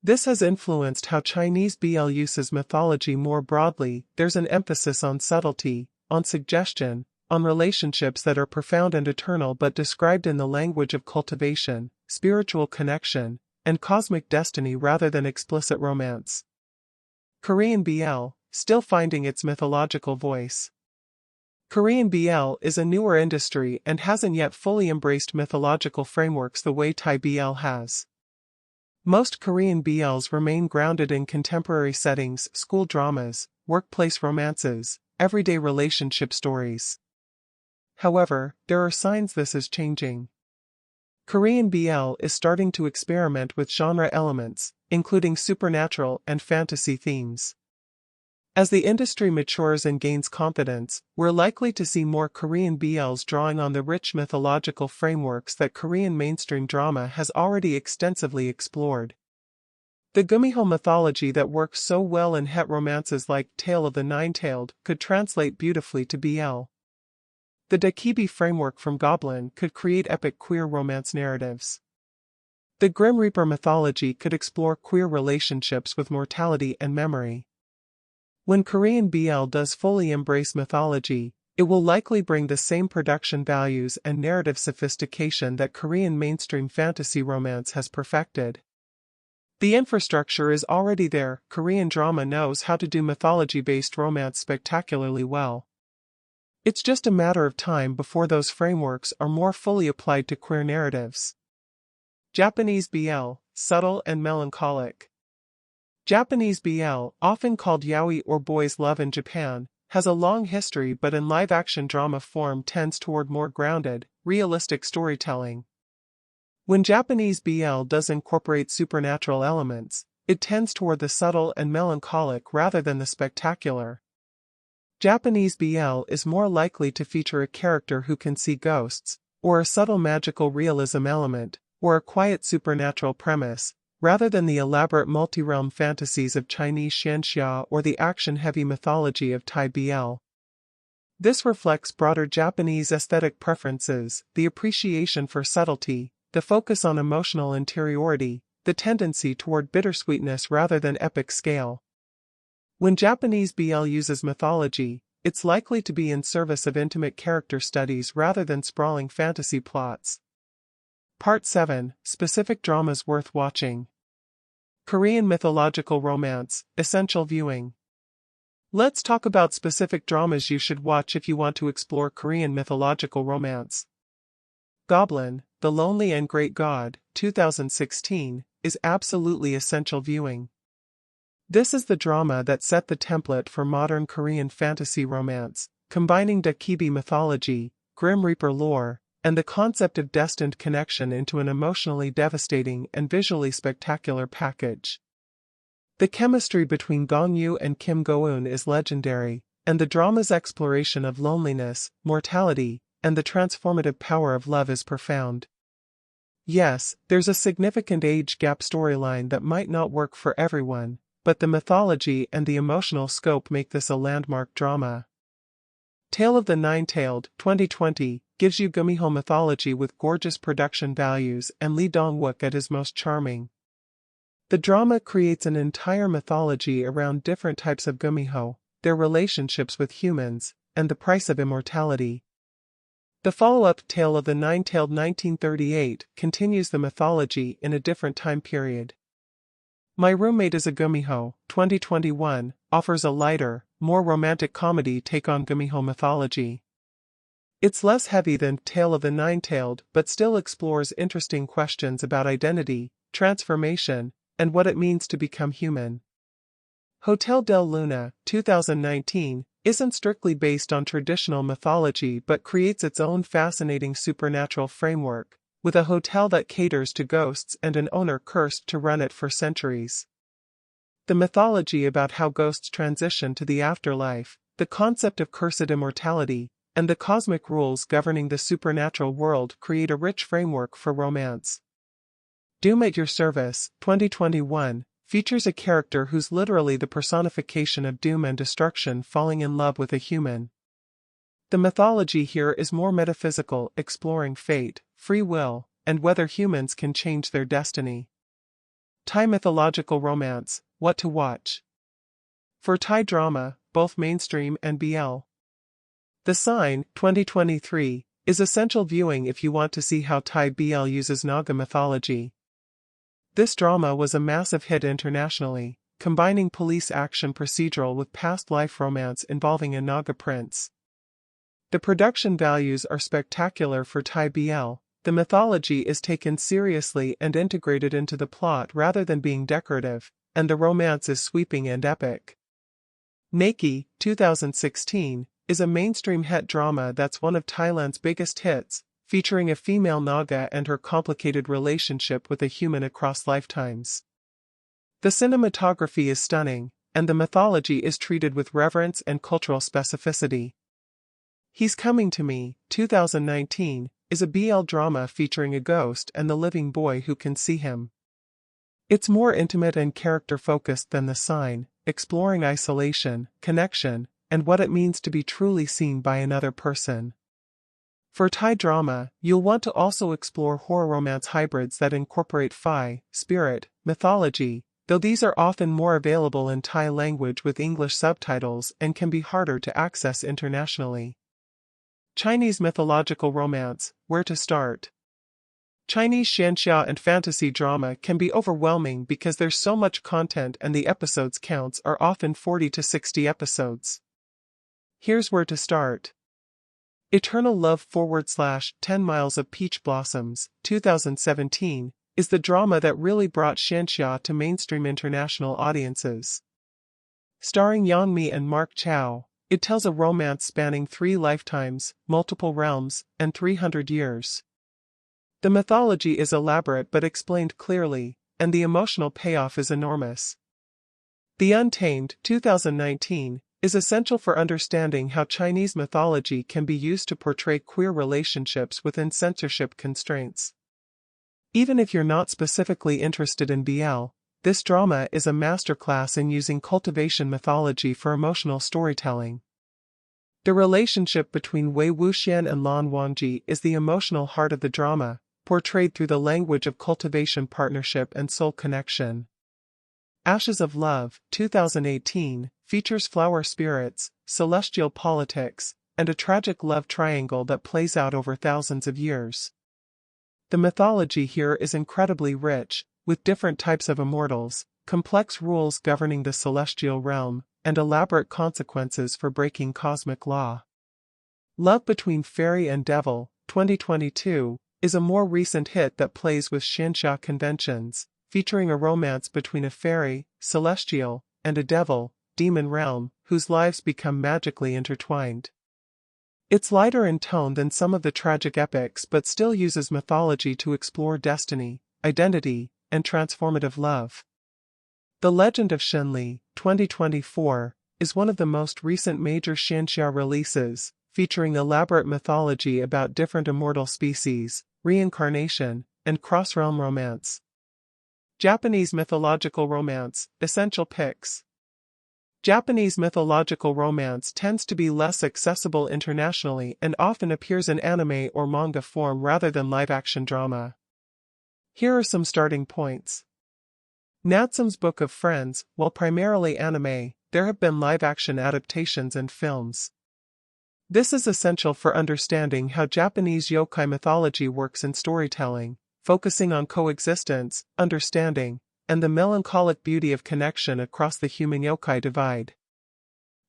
This has influenced how Chinese BL uses mythology more broadly. There's an emphasis on subtlety, on suggestion, on relationships that are profound and eternal but described in the language of cultivation, spiritual connection, and cosmic destiny rather than explicit romance. Korean BL, still finding its mythological voice. Korean BL is a newer industry and hasn't yet fully embraced mythological frameworks the way Thai BL has. Most Korean BLs remain grounded in contemporary settings, school dramas, workplace romances, everyday relationship stories. However, there are signs this is changing. Korean BL is starting to experiment with genre elements, including supernatural and fantasy themes. As the industry matures and gains confidence, we're likely to see more Korean BLs drawing on the rich mythological frameworks that Korean mainstream drama has already extensively explored. The gumiho mythology that works so well in het romances like Tale of the Nine-Tailed could translate beautifully to BL. The dokkaebi framework from Goblin could create epic queer romance narratives. The Grim Reaper mythology could explore queer relationships with mortality and memory. When Korean BL does fully embrace mythology, it will likely bring the same production values and narrative sophistication that Korean mainstream fantasy romance has perfected. The infrastructure is already there. Korean drama knows how to do mythology-based romance spectacularly well. It's just a matter of time before those frameworks are more fully applied to queer narratives. Japanese BL, subtle and melancholic. Japanese BL, often called yaoi or boys' love in Japan, has a long history but in live-action drama form tends toward more grounded, realistic storytelling. When Japanese BL does incorporate supernatural elements, it tends toward the subtle and melancholic rather than the spectacular. Japanese BL is more likely to feature a character who can see ghosts, or a subtle magical realism element, or a quiet supernatural premise, rather than the elaborate multi-realm fantasies of Chinese xianxia or the action-heavy mythology of Thai BL. This reflects broader Japanese aesthetic preferences, the appreciation for subtlety, the focus on emotional interiority, the tendency toward bittersweetness rather than epic scale. When Japanese BL uses mythology, it's likely to be in service of intimate character studies rather than sprawling fantasy plots. Part 7. Specific dramas worth watching. Korean mythological romance, essential viewing. Let's talk about specific dramas you should watch if you want to explore Korean mythological romance. Goblin, The Lonely and Great God, 2016, is absolutely essential viewing. This is the drama that set the template for modern Korean fantasy romance, combining dokkaebi mythology, Grim Reaper lore, and the concept of destined connection into an emotionally devastating and visually spectacular package. The chemistry between Dong-wook and Kim Go-eun is legendary, and the drama's exploration of loneliness, mortality, and the transformative power of love is profound. Yes, there's a significant age gap storyline that might not work for everyone, but the mythology and the emotional scope make this a landmark drama. Tale of the Nine-Tailed, 2020, gives you gumiho mythology with gorgeous production values and Lee Dong-wook at his most charming. The drama creates an entire mythology around different types of gumiho, their relationships with humans, and the price of immortality. The follow-up Tale of the Nine-Tailed 1938 continues the mythology in a different time period. My Roommate is a Gumiho, 2021, offers a lighter, more romantic comedy take on gumiho mythology. It's less heavy than Tale of the Nine-Tailed but still explores interesting questions about identity, transformation, and what it means to become human. Hotel del Luna, 2019, isn't strictly based on traditional mythology but creates its own fascinating supernatural framework, with a hotel that caters to ghosts and an owner cursed to run it for centuries. The mythology about how ghosts transition to the afterlife, the concept of cursed immortality, and the cosmic rules governing the supernatural world create a rich framework for romance. Doom at Your Service, 2021, features a character who's literally the personification of doom and destruction falling in love with a human. The mythology here is more metaphysical, exploring fate, free will, and whether humans can change their destiny. Thai mythological romance, what to watch. For Thai drama, both mainstream and BL. The Sign, 2023, is essential viewing if you want to see how Thai BL uses Naga mythology. This drama was a massive hit internationally, combining police action procedural with past life romance involving a Naga prince. The production values are spectacular for Thai BL, the mythology is taken seriously and integrated into the plot rather than being decorative, and the romance is sweeping and epic. Naki, 2016, is a mainstream hit drama that's one of Thailand's biggest hits, featuring a female Naga and her complicated relationship with a human across lifetimes. The cinematography is stunning, and the mythology is treated with reverence and cultural specificity. He's Coming to Me, 2019, is a BL drama featuring a ghost and the living boy who can see him. It's more intimate and character-focused than The Sign, exploring isolation, connection, and what it means to be truly seen by another person. For Thai drama, you'll want to also explore horror romance hybrids that incorporate spirit, mythology, though these are often more available in Thai language with English subtitles and can be harder to access internationally. Chinese mythological romance, where to start? Chinese xianxia and fantasy drama can be overwhelming because there's so much content and the episodes counts are often 40 to 60 episodes. Here's where to start. Eternal Love / 10 Miles of Peach Blossoms, 2017, is the drama that really brought xianxia to mainstream international audiences. Starring Yang Mi and Mark Chow, it tells a romance spanning 3 lifetimes, multiple realms, and 300 years. The mythology is elaborate but explained clearly, and the emotional payoff is enormous. The Untamed, 2019, is essential for understanding how Chinese mythology can be used to portray queer relationships within censorship constraints. Even if you're not specifically interested in BL, this drama is a masterclass in using cultivation mythology for emotional storytelling. The relationship between Wei Wuxian and Lan Wangji is the emotional heart of the drama, portrayed through the language of cultivation, partnership, and soul connection. Ashes of Love, 2018, features flower spirits, celestial politics, and a tragic love triangle that plays out over thousands of years. The mythology here is incredibly rich, with different types of immortals, complex rules governing the celestial realm, and elaborate consequences for breaking cosmic law. Love Between Fairy and Devil, 2022, is a more recent hit that plays with Xianxia conventions, featuring a romance between a fairy, celestial, and a devil, demon realm, whose lives become magically intertwined. It's lighter in tone than some of the tragic epics but still uses mythology to explore destiny, identity, and transformative love. The Legend of Shenli, 2024, is one of the most recent major Xianxia releases, featuring elaborate mythology about different immortal species, reincarnation, and cross-realm romance. Japanese mythological romance, essential picks. Japanese mythological romance tends to be less accessible internationally and often appears in anime or manga form rather than live-action drama. Here are some starting points. Natsum's Book of Friends, while primarily anime, there have been live-action adaptations and films. This is essential for understanding how Japanese yokai mythology works in storytelling, focusing on coexistence, understanding, and the melancholic beauty of connection across the human-yokai divide.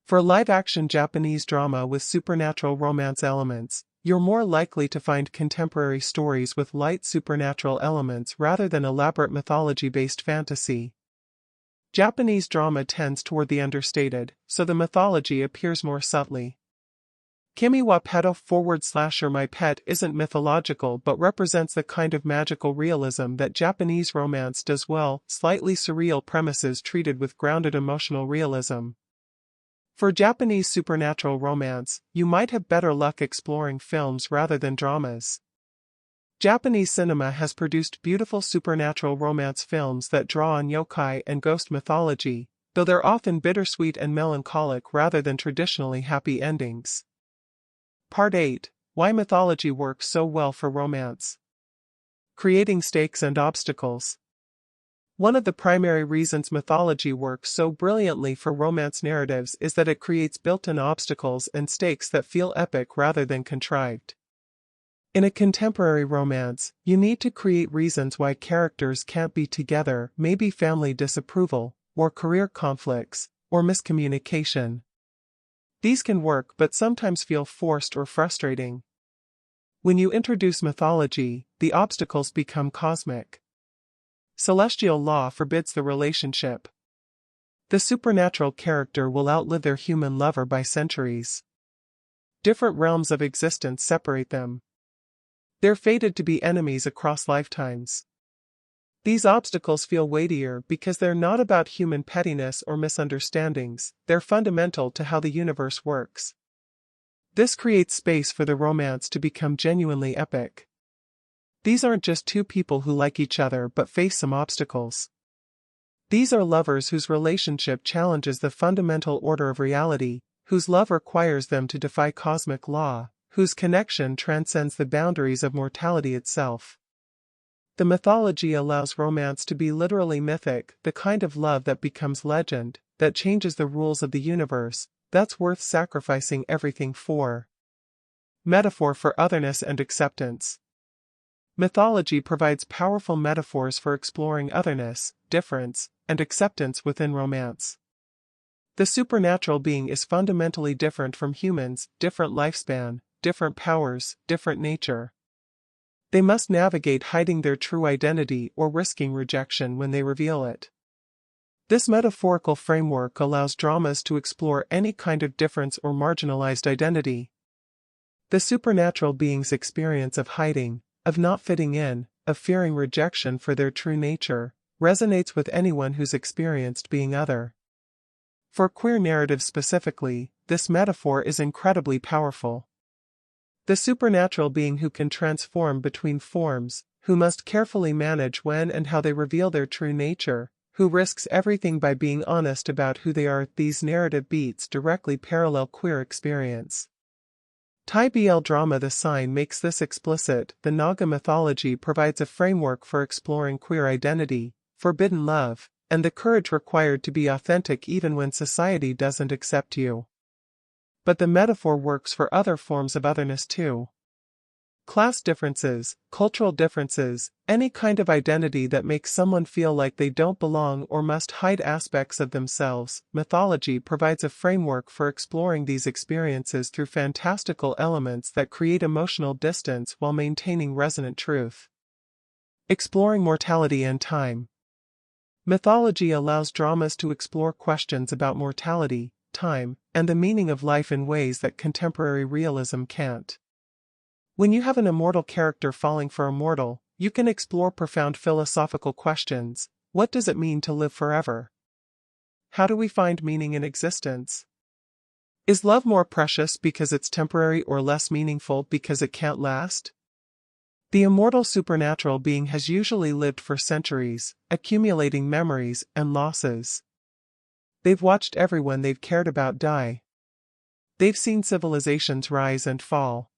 For live-action Japanese drama with supernatural romance elements, you're more likely to find contemporary stories with light supernatural elements rather than elaborate mythology-based fantasy. Japanese drama tends toward the understated, so the mythology appears more subtly. Kimi wa Petto / My Pet isn't mythological but represents the kind of magical realism that Japanese romance does well, slightly surreal premises treated with grounded emotional realism. For Japanese supernatural romance, you might have better luck exploring films rather than dramas. Japanese cinema has produced beautiful supernatural romance films that draw on yokai and ghost mythology, though they're often bittersweet and melancholic rather than traditionally happy endings. Part 8. Why mythology works so well for romance. Creating stakes and obstacles. One of the primary reasons mythology works so brilliantly for romance narratives is that it creates built-in obstacles and stakes that feel epic rather than contrived. In a contemporary romance, you need to create reasons why characters can't be together, maybe family disapproval, or career conflicts, or miscommunication. These can work but sometimes feel forced or frustrating. When you introduce mythology, the obstacles become cosmic. Celestial law forbids the relationship. The supernatural character will outlive their human lover by centuries. Different realms of existence separate them. They're fated to be enemies across lifetimes. These obstacles feel weightier because they're not about human pettiness or misunderstandings, they're fundamental to how the universe works. This creates space for the romance to become genuinely epic. These aren't just two people who like each other but face some obstacles. These are lovers whose relationship challenges the fundamental order of reality, whose love requires them to defy cosmic law, whose connection transcends the boundaries of mortality itself. The mythology allows romance to be literally mythic, the kind of love that becomes legend, that changes the rules of the universe, that's worth sacrificing everything for. Metaphor for otherness and acceptance. Mythology provides powerful metaphors for exploring otherness, difference, and acceptance within romance. The supernatural being is fundamentally different from humans, different lifespan, different powers, different nature. They must navigate hiding their true identity or risking rejection when they reveal it. This metaphorical framework allows dramas to explore any kind of difference or marginalized identity. The supernatural being's experience of hiding, of not fitting in, of fearing rejection for their true nature, resonates with anyone who's experienced being other. For queer narratives specifically, this metaphor is incredibly powerful. The supernatural being who can transform between forms, who must carefully manage when and how they reveal their true nature, who risks everything by being honest about who they are. These narrative beats directly parallel queer experience. Thai BL drama The Sign makes this explicit. The Naga mythology provides a framework for exploring queer identity, forbidden love, and the courage required to be authentic even when society doesn't accept you. But the metaphor works for other forms of otherness too. Class differences, cultural differences, any kind of identity that makes someone feel like they don't belong or must hide aspects of themselves. Mythology provides a framework for exploring these experiences through fantastical elements that create emotional distance while maintaining resonant truth. Exploring mortality and time. Mythology allows dramas to explore questions about mortality, time, and the meaning of life in ways that contemporary realism can't. When you have an immortal character falling for a mortal, you can explore profound philosophical questions. What does it mean to live forever? How do we find meaning in existence? Is love more precious because it's temporary or less meaningful because it can't last? The immortal supernatural being has usually lived for centuries, accumulating memories and losses. They've watched everyone they've cared about die. They've seen civilizations rise and fall.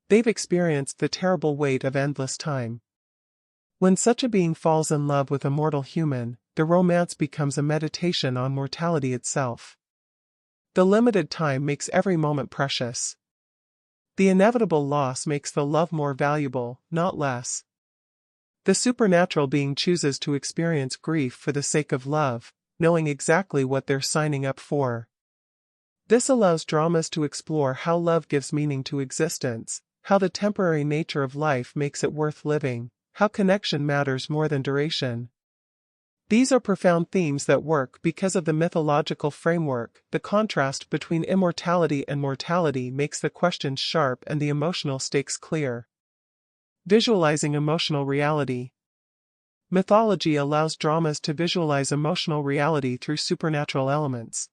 They've experienced the terrible weight of endless time. When such a being falls in love with a mortal human, the romance becomes a meditation on mortality itself. The limited time makes every moment precious. The inevitable loss makes the love more valuable, not less. The supernatural being chooses to experience grief for the sake of love, knowing exactly what they're signing up for. This allows dramas to explore how love gives meaning to existence, how the temporary nature of life makes it worth living, how connection matters more than duration. These are profound themes that work because of the mythological framework. The contrast between immortality and mortality makes the questions sharp and the emotional stakes clear. Visualizing emotional reality. Mythology allows dramas to visualize emotional reality through supernatural elements.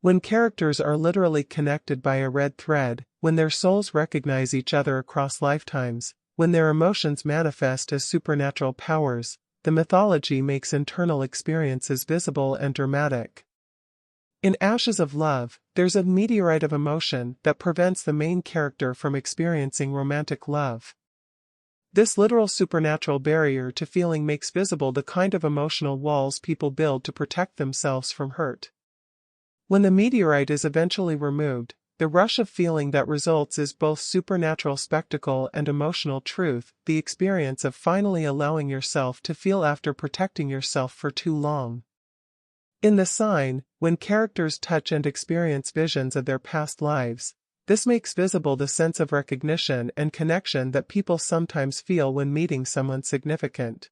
When characters are literally connected by a red thread, when their souls recognize each other across lifetimes, when their emotions manifest as supernatural powers, the mythology makes internal experiences visible and dramatic. In Ashes of Love, there's a meteorite of emotion that prevents the main character from experiencing romantic love. This literal supernatural barrier to feeling makes visible the kind of emotional walls people build to protect themselves from hurt. When the meteorite is eventually removed, the rush of feeling that results is both supernatural spectacle and emotional truth, the experience of finally allowing yourself to feel after protecting yourself for too long. In The Sign, when characters touch and experience visions of their past lives, this makes visible the sense of recognition and connection that people sometimes feel when meeting someone significant.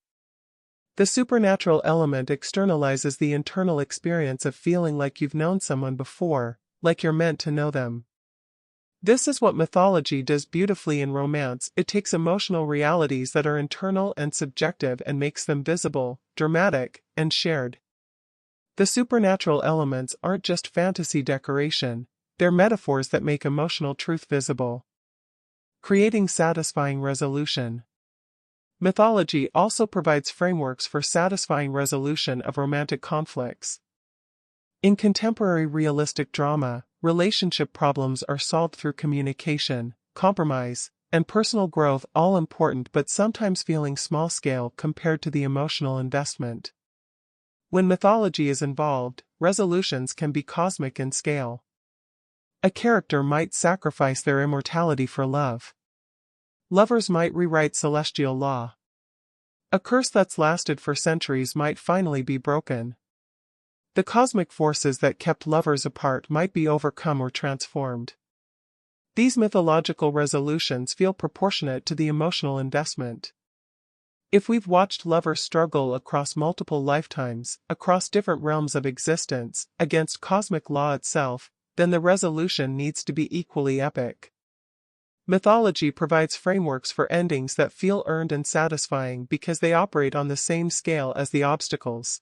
The supernatural element externalizes the internal experience of feeling like you've known someone before, like you're meant to know them. This is what mythology does beautifully in romance. It takes emotional realities that are internal and subjective and makes them visible, dramatic, and shared. The supernatural elements aren't just fantasy decoration, they're metaphors that make emotional truth visible. Creating satisfying resolution. Mythology also provides frameworks for satisfying resolution of romantic conflicts. In contemporary realistic drama, relationship problems are solved through communication, compromise, and personal growth, all important but sometimes feeling small-scale compared to the emotional investment. When mythology is involved, resolutions can be cosmic in scale. A character might sacrifice their immortality for love. Lovers might rewrite celestial law. A curse that's lasted for centuries might finally be broken. The cosmic forces that kept lovers apart might be overcome or transformed. These mythological resolutions feel proportionate to the emotional investment. If we've watched lovers struggle across multiple lifetimes, across different realms of existence, against cosmic law itself, then the resolution needs to be equally epic. Mythology provides frameworks for endings that feel earned and satisfying because they operate on the same scale as the obstacles.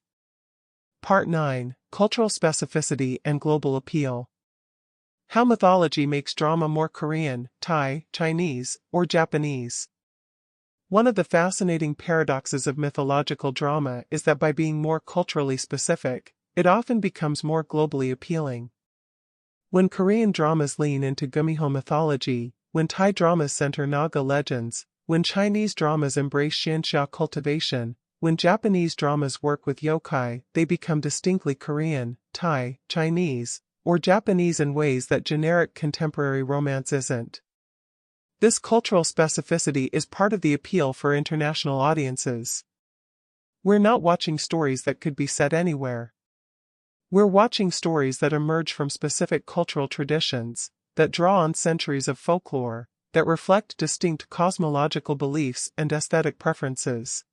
Part 9, Cultural Specificity and Global Appeal. How mythology makes drama more Korean, Thai, Chinese, or Japanese. One of the fascinating paradoxes of mythological drama is that by being more culturally specific, it often becomes more globally appealing. When Korean dramas lean into gumiho mythology, when Thai dramas center naga legends, when Chinese dramas embrace xianxia cultivation, when Japanese dramas work with yokai, they become distinctly Korean, Thai, Chinese, or Japanese in ways that generic contemporary romance isn't. This cultural specificity is part of the appeal for international audiences. We're not watching stories that could be set anywhere. We're watching stories that emerge from specific cultural traditions, that draw on centuries of folklore, that reflect distinct cosmological beliefs and aesthetic preferences.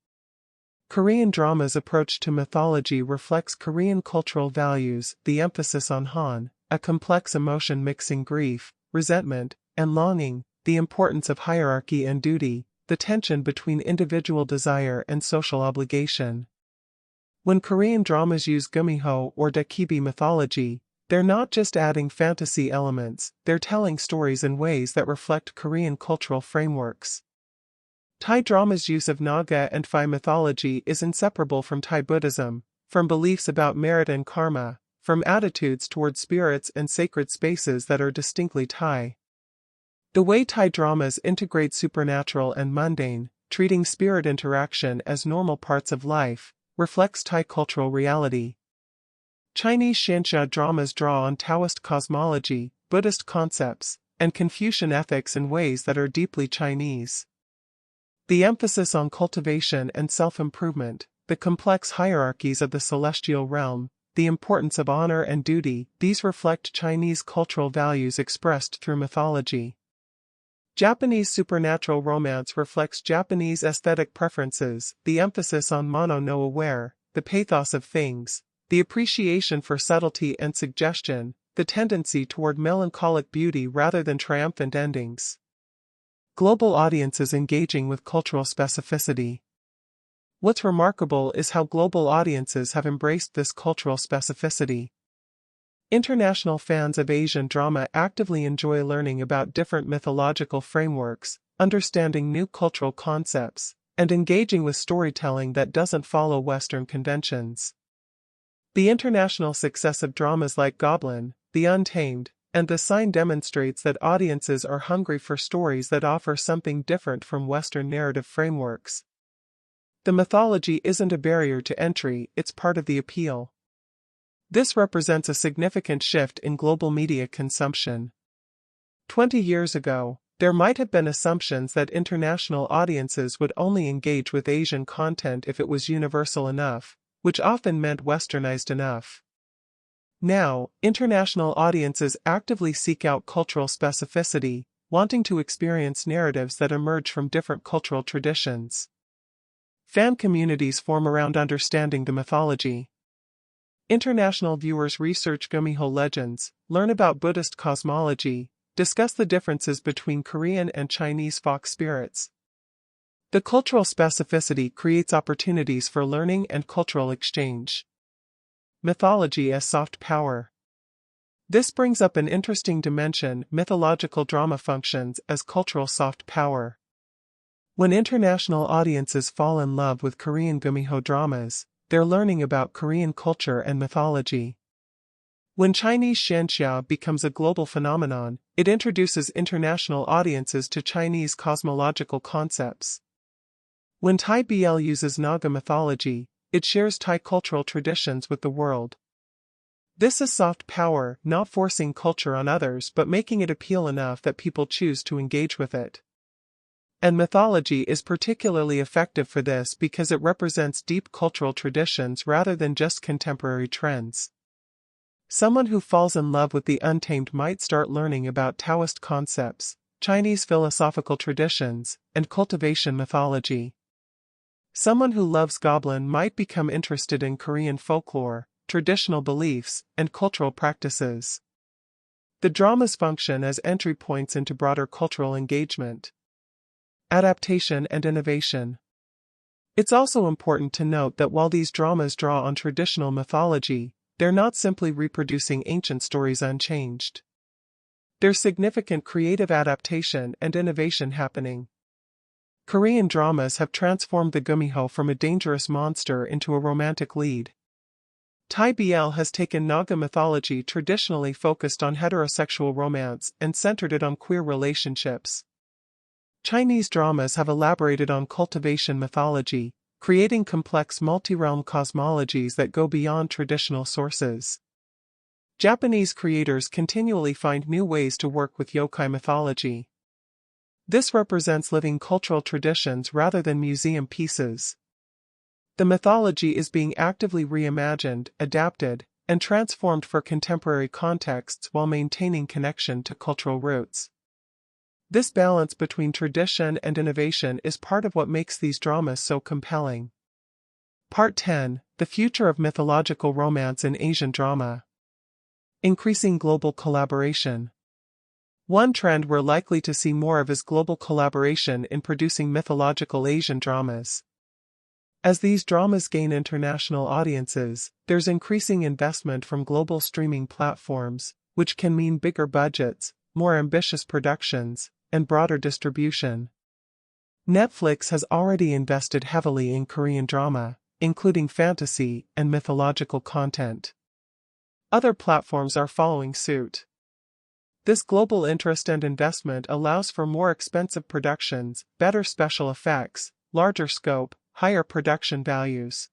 Korean drama's approach to mythology reflects Korean cultural values, the emphasis on Han, a complex emotion mixing grief, resentment, and longing, the importance of hierarchy and duty, the tension between individual desire and social obligation. When Korean dramas use gumiho or dokkaebi mythology, they're not just adding fantasy elements, they're telling stories in ways that reflect Korean cultural frameworks. Thai drama's use of naga and Phi mythology is inseparable from Thai Buddhism, from beliefs about merit and karma, from attitudes toward spirits and sacred spaces that are distinctly Thai. The way Thai dramas integrate supernatural and mundane, treating spirit interaction as normal parts of life, reflects Thai cultural reality. Chinese xianxia dramas draw on Taoist cosmology, Buddhist concepts, and Confucian ethics in ways that are deeply Chinese. The emphasis on cultivation and self-improvement, the complex hierarchies of the celestial realm, the importance of honor and duty, these reflect Chinese cultural values expressed through mythology. Japanese supernatural romance reflects Japanese aesthetic preferences, the emphasis on mono no aware, the pathos of things, the appreciation for subtlety and suggestion, the tendency toward melancholic beauty rather than triumphant endings. Global audiences engaging with cultural specificity. What's remarkable is how global audiences have embraced this cultural specificity. International fans of Asian drama actively enjoy learning about different mythological frameworks, understanding new cultural concepts, and engaging with storytelling that doesn't follow Western conventions. The international success of dramas like Goblin, The Untamed, and The Sign demonstrates that audiences are hungry for stories that offer something different from Western narrative frameworks. The mythology isn't a barrier to entry, it's part of the appeal. This represents a significant shift in global media consumption. 20 years ago, there might have been assumptions that international audiences would only engage with Asian content if it was universal enough, which often meant westernized enough. Now, international audiences actively seek out cultural specificity, wanting to experience narratives that emerge from different cultural traditions. Fan communities form around understanding the mythology. International viewers research gumiho legends, learn about Buddhist cosmology, discuss the differences between Korean and Chinese folk spirits. The cultural specificity creates opportunities for learning and cultural exchange. Mythology as soft power. This brings up an interesting dimension: mythological drama functions as cultural soft power. When international audiences fall in love with Korean gumiho dramas, they're learning about Korean culture and mythology. When Chinese xianxia becomes a global phenomenon, it introduces international audiences to Chinese cosmological concepts. When Thai BL uses Naga mythology, it shares Thai cultural traditions with the world. This is soft power, not forcing culture on others but making it appeal enough that people choose to engage with it. And mythology is particularly effective for this because it represents deep cultural traditions rather than just contemporary trends. Someone who falls in love with The Untamed might start learning about Taoist concepts, Chinese philosophical traditions, and cultivation mythology. Someone who loves Goblin might become interested in Korean folklore, traditional beliefs, and cultural practices. The dramas function as entry points into broader cultural engagement. Adaptation and innovation. It's also important to note that while these dramas draw on traditional mythology, they're not simply reproducing ancient stories unchanged. There's significant creative adaptation and innovation happening. Korean dramas have transformed the gumiho from a dangerous monster into a romantic lead. Thai BL has taken Naga mythology, traditionally focused on heterosexual romance, and centered it on queer relationships. Chinese dramas have elaborated on cultivation mythology, creating complex multi-realm cosmologies that go beyond traditional sources. Japanese creators continually find new ways to work with yokai mythology. This represents living cultural traditions rather than museum pieces. The mythology is being actively reimagined, adapted, and transformed for contemporary contexts while maintaining connection to cultural roots. This balance between tradition and innovation is part of what makes these dramas so compelling. Part 10: The Future of Mythological Romance in Asian Drama. Increasing global collaboration. One trend we're likely to see more of is global collaboration in producing mythological Asian dramas. As these dramas gain international audiences, there's increasing investment from global streaming platforms, which can mean bigger budgets, more ambitious productions, and broader distribution. Netflix has already invested heavily in Korean drama, including fantasy and mythological content. Other platforms are following suit. This global interest and investment allows for more expensive productions, better special effects, larger scope, higher production values.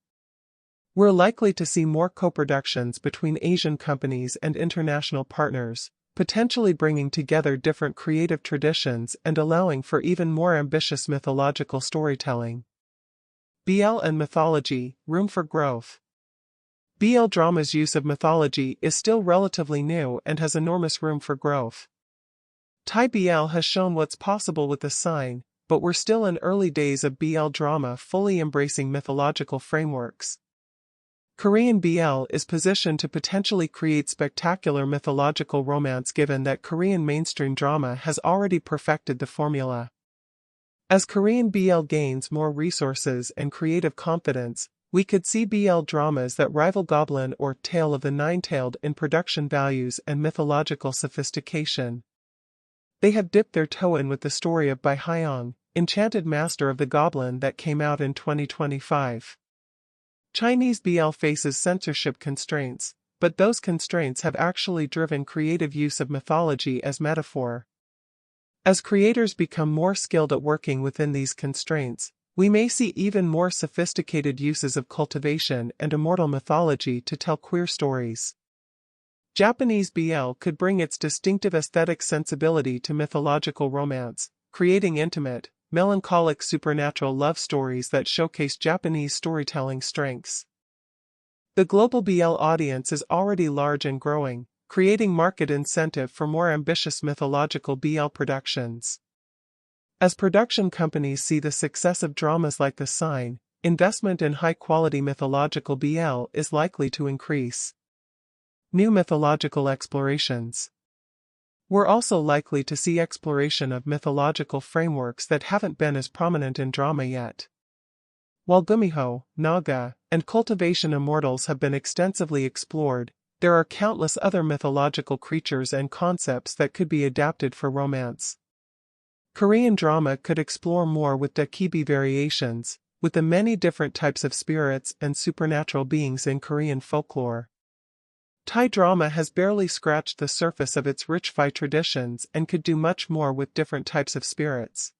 We're likely to see more co-productions between Asian companies and international partners, potentially bringing together different creative traditions and allowing for even more ambitious mythological storytelling. BL and mythology, room for growth. BL drama's use of mythology is still relatively new and has enormous room for growth. Thai BL has shown what's possible with the sign, but we're still in early days of BL drama fully embracing mythological frameworks. Korean BL is positioned to potentially create spectacular mythological romance given that Korean mainstream drama has already perfected the formula. As Korean BL gains more resources and creative confidence, we could see BL dramas that rival Goblin or Tale of the Nine-Tailed in production values and mythological sophistication. They have dipped their toe in with the story of Ki-yong, Enchanted Master of the Goblin that came out in 2025. Chinese BL faces censorship constraints, but those constraints have actually driven creative use of mythology as metaphor. As creators become more skilled at working within these constraints, we may see even more sophisticated uses of cultivation and immortal mythology to tell queer stories. Japanese BL could bring its distinctive aesthetic sensibility to mythological romance, creating intimate, melancholic supernatural love stories that showcase Japanese storytelling strengths. The global BL audience is already large and growing, creating market incentive for more ambitious mythological BL productions. As production companies see the success of dramas like The Sign, investment in high-quality mythological BL is likely to increase. New mythological explorations. We're also likely to see exploration of mythological frameworks that haven't been as prominent in drama yet. While gumiho, naga, and cultivation immortals have been extensively explored, there are countless other mythological creatures and concepts that could be adapted for romance. Korean drama could explore more with dokkaebi variations, with the many different types of spirits and supernatural beings in Korean folklore. Thai drama has barely scratched the surface of its rich Phi traditions and could do much more with different types of spirits.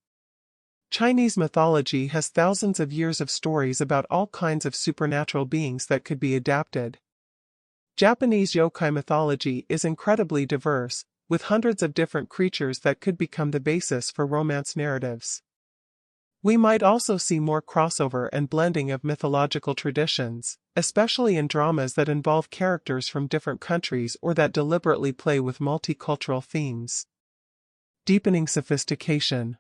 Chinese mythology has thousands of years of stories about all kinds of supernatural beings that could be adapted. Japanese yokai mythology is incredibly diverse, with hundreds of different creatures that could become the basis for romance narratives. We might also see more crossover and blending of mythological traditions, especially in dramas that involve characters from different countries or that deliberately play with multicultural themes. Deepening sophistication.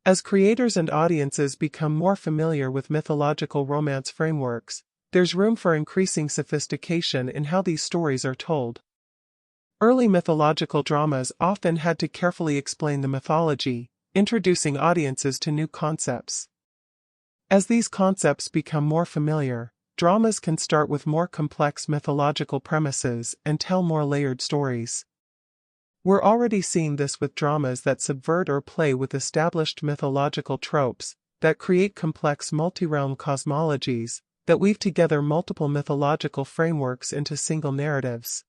As creators and audiences become more familiar with mythological romance frameworks, there's room for increasing sophistication in how these stories are told. Early mythological dramas often had to carefully explain the mythology, introducing audiences to new concepts. As these concepts become more familiar, dramas can start with more complex mythological premises and tell more layered stories. We're already seeing this with dramas that subvert or play with established mythological tropes, that create complex multi-realm cosmologies, that weave together multiple mythological frameworks into single narratives.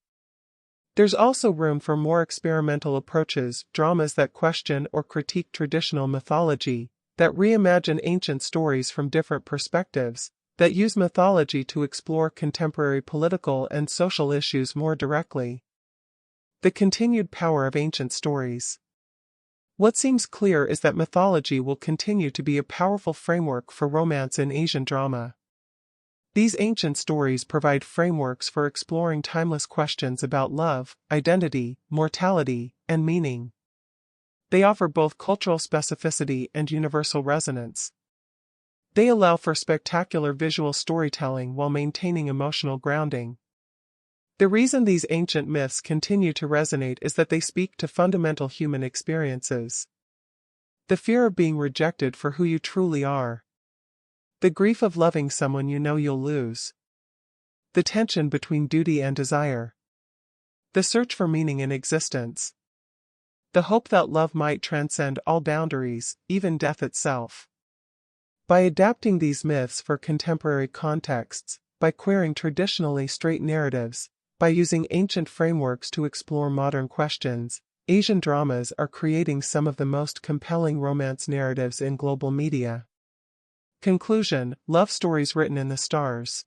There's also room for more experimental approaches, dramas that question or critique traditional mythology, that reimagine ancient stories from different perspectives, that use mythology to explore contemporary political and social issues more directly. The continued power of ancient stories. What seems clear is that mythology will continue to be a powerful framework for romance in Asian drama. These ancient stories provide frameworks for exploring timeless questions about love, identity, mortality, and meaning. They offer both cultural specificity and universal resonance. They allow for spectacular visual storytelling while maintaining emotional grounding. The reason these ancient myths continue to resonate is that they speak to fundamental human experiences. The fear of being rejected for who you truly are. The grief of loving someone you know you'll lose. The tension between duty and desire. The search for meaning in existence. The hope that love might transcend all boundaries, even death itself. By adapting these myths for contemporary contexts, by queering traditionally straight narratives, by using ancient frameworks to explore modern questions, Asian dramas are creating some of the most compelling romance narratives in global media. Conclusion: love stories written in the stars.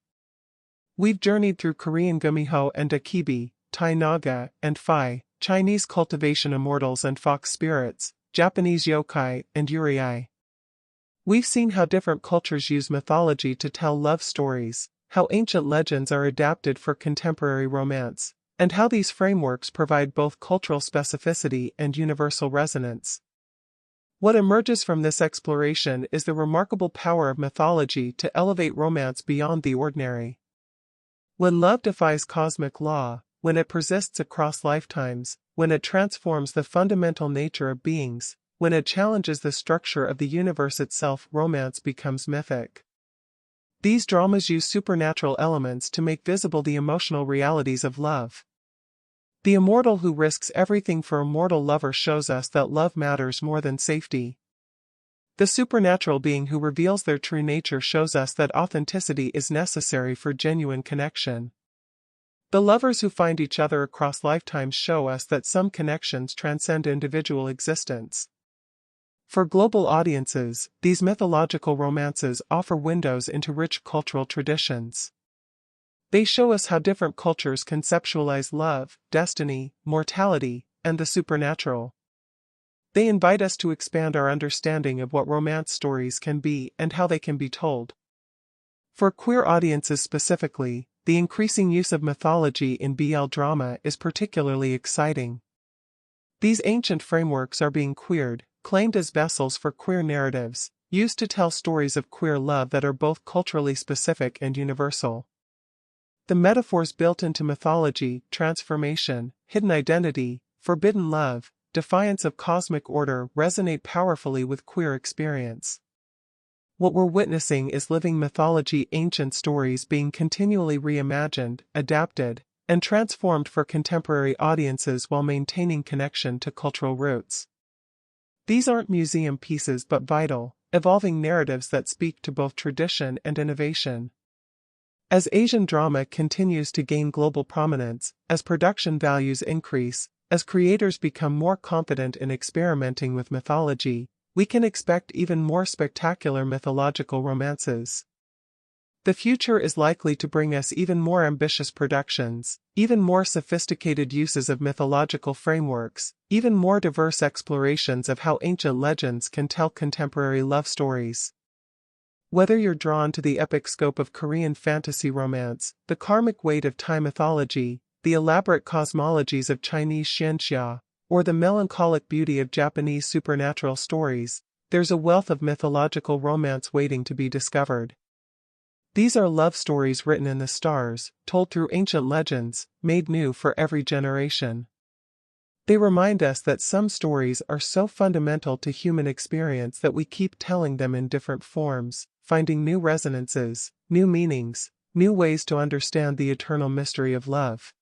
We've journeyed through Korean gumiho and dokkaebi, Thai naga and Phi, Chinese cultivation immortals and fox spirits, Japanese yokai and yurei. We've seen how different cultures use mythology to tell love stories, how ancient legends are adapted for contemporary romance, and how these frameworks provide both cultural specificity and universal resonance. What emerges from this exploration is the remarkable power of mythology to elevate romance beyond the ordinary. When love defies cosmic law, when it persists across lifetimes, when it transforms the fundamental nature of beings, when it challenges the structure of the universe itself, romance becomes mythic. These dramas use supernatural elements to make visible the emotional realities of love. The immortal who risks everything for a mortal lover shows us that love matters more than safety. The supernatural being who reveals their true nature shows us that authenticity is necessary for genuine connection. The lovers who find each other across lifetimes show us that some connections transcend individual existence. For global audiences, these mythological romances offer windows into rich cultural traditions. They show us how different cultures conceptualize love, destiny, mortality, and the supernatural. They invite us to expand our understanding of what romance stories can be and how they can be told. For queer audiences specifically, the increasing use of mythology in BL drama is particularly exciting. These ancient frameworks are being queered, claimed as vessels for queer narratives, used to tell stories of queer love that are both culturally specific and universal. The metaphors built into mythology, transformation, hidden identity, forbidden love, defiance of cosmic order resonate powerfully with queer experience. What we're witnessing is living mythology, ancient stories being continually reimagined, adapted, and transformed for contemporary audiences while maintaining connection to cultural roots. These aren't museum pieces but vital, evolving narratives that speak to both tradition and innovation. As Asian drama continues to gain global prominence, as production values increase, as creators become more confident in experimenting with mythology, we can expect even more spectacular mythological romances. The future is likely to bring us even more ambitious productions, even more sophisticated uses of mythological frameworks, even more diverse explorations of how ancient legends can tell contemporary love stories. Whether you're drawn to the epic scope of Korean fantasy romance, the karmic weight of Thai mythology, the elaborate cosmologies of Chinese xianxia, or the melancholic beauty of Japanese supernatural stories, there's a wealth of mythological romance waiting to be discovered. These are love stories written in the stars, told through ancient legends, made new for every generation. They remind us that some stories are so fundamental to human experience that we keep telling them in different forms, finding new resonances, new meanings, new ways to understand the eternal mystery of love.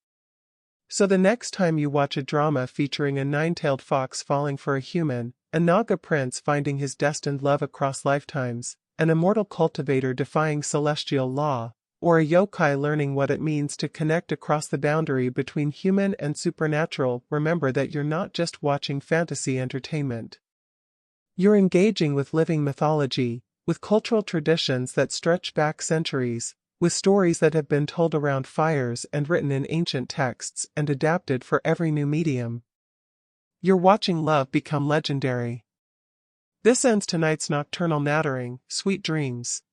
So the next time you watch a drama featuring a nine-tailed fox falling for a human, a naga prince finding his destined love across lifetimes, an immortal cultivator defying celestial law, or a yokai learning what it means to connect across the boundary between human and supernatural, remember that you're not just watching fantasy entertainment. You're engaging with living mythology, with cultural traditions that stretch back centuries, with stories that have been told around fires and written in ancient texts and adapted for every new medium. You're watching love become legendary. This ends tonight's nocturnal nattering, sweet dreams.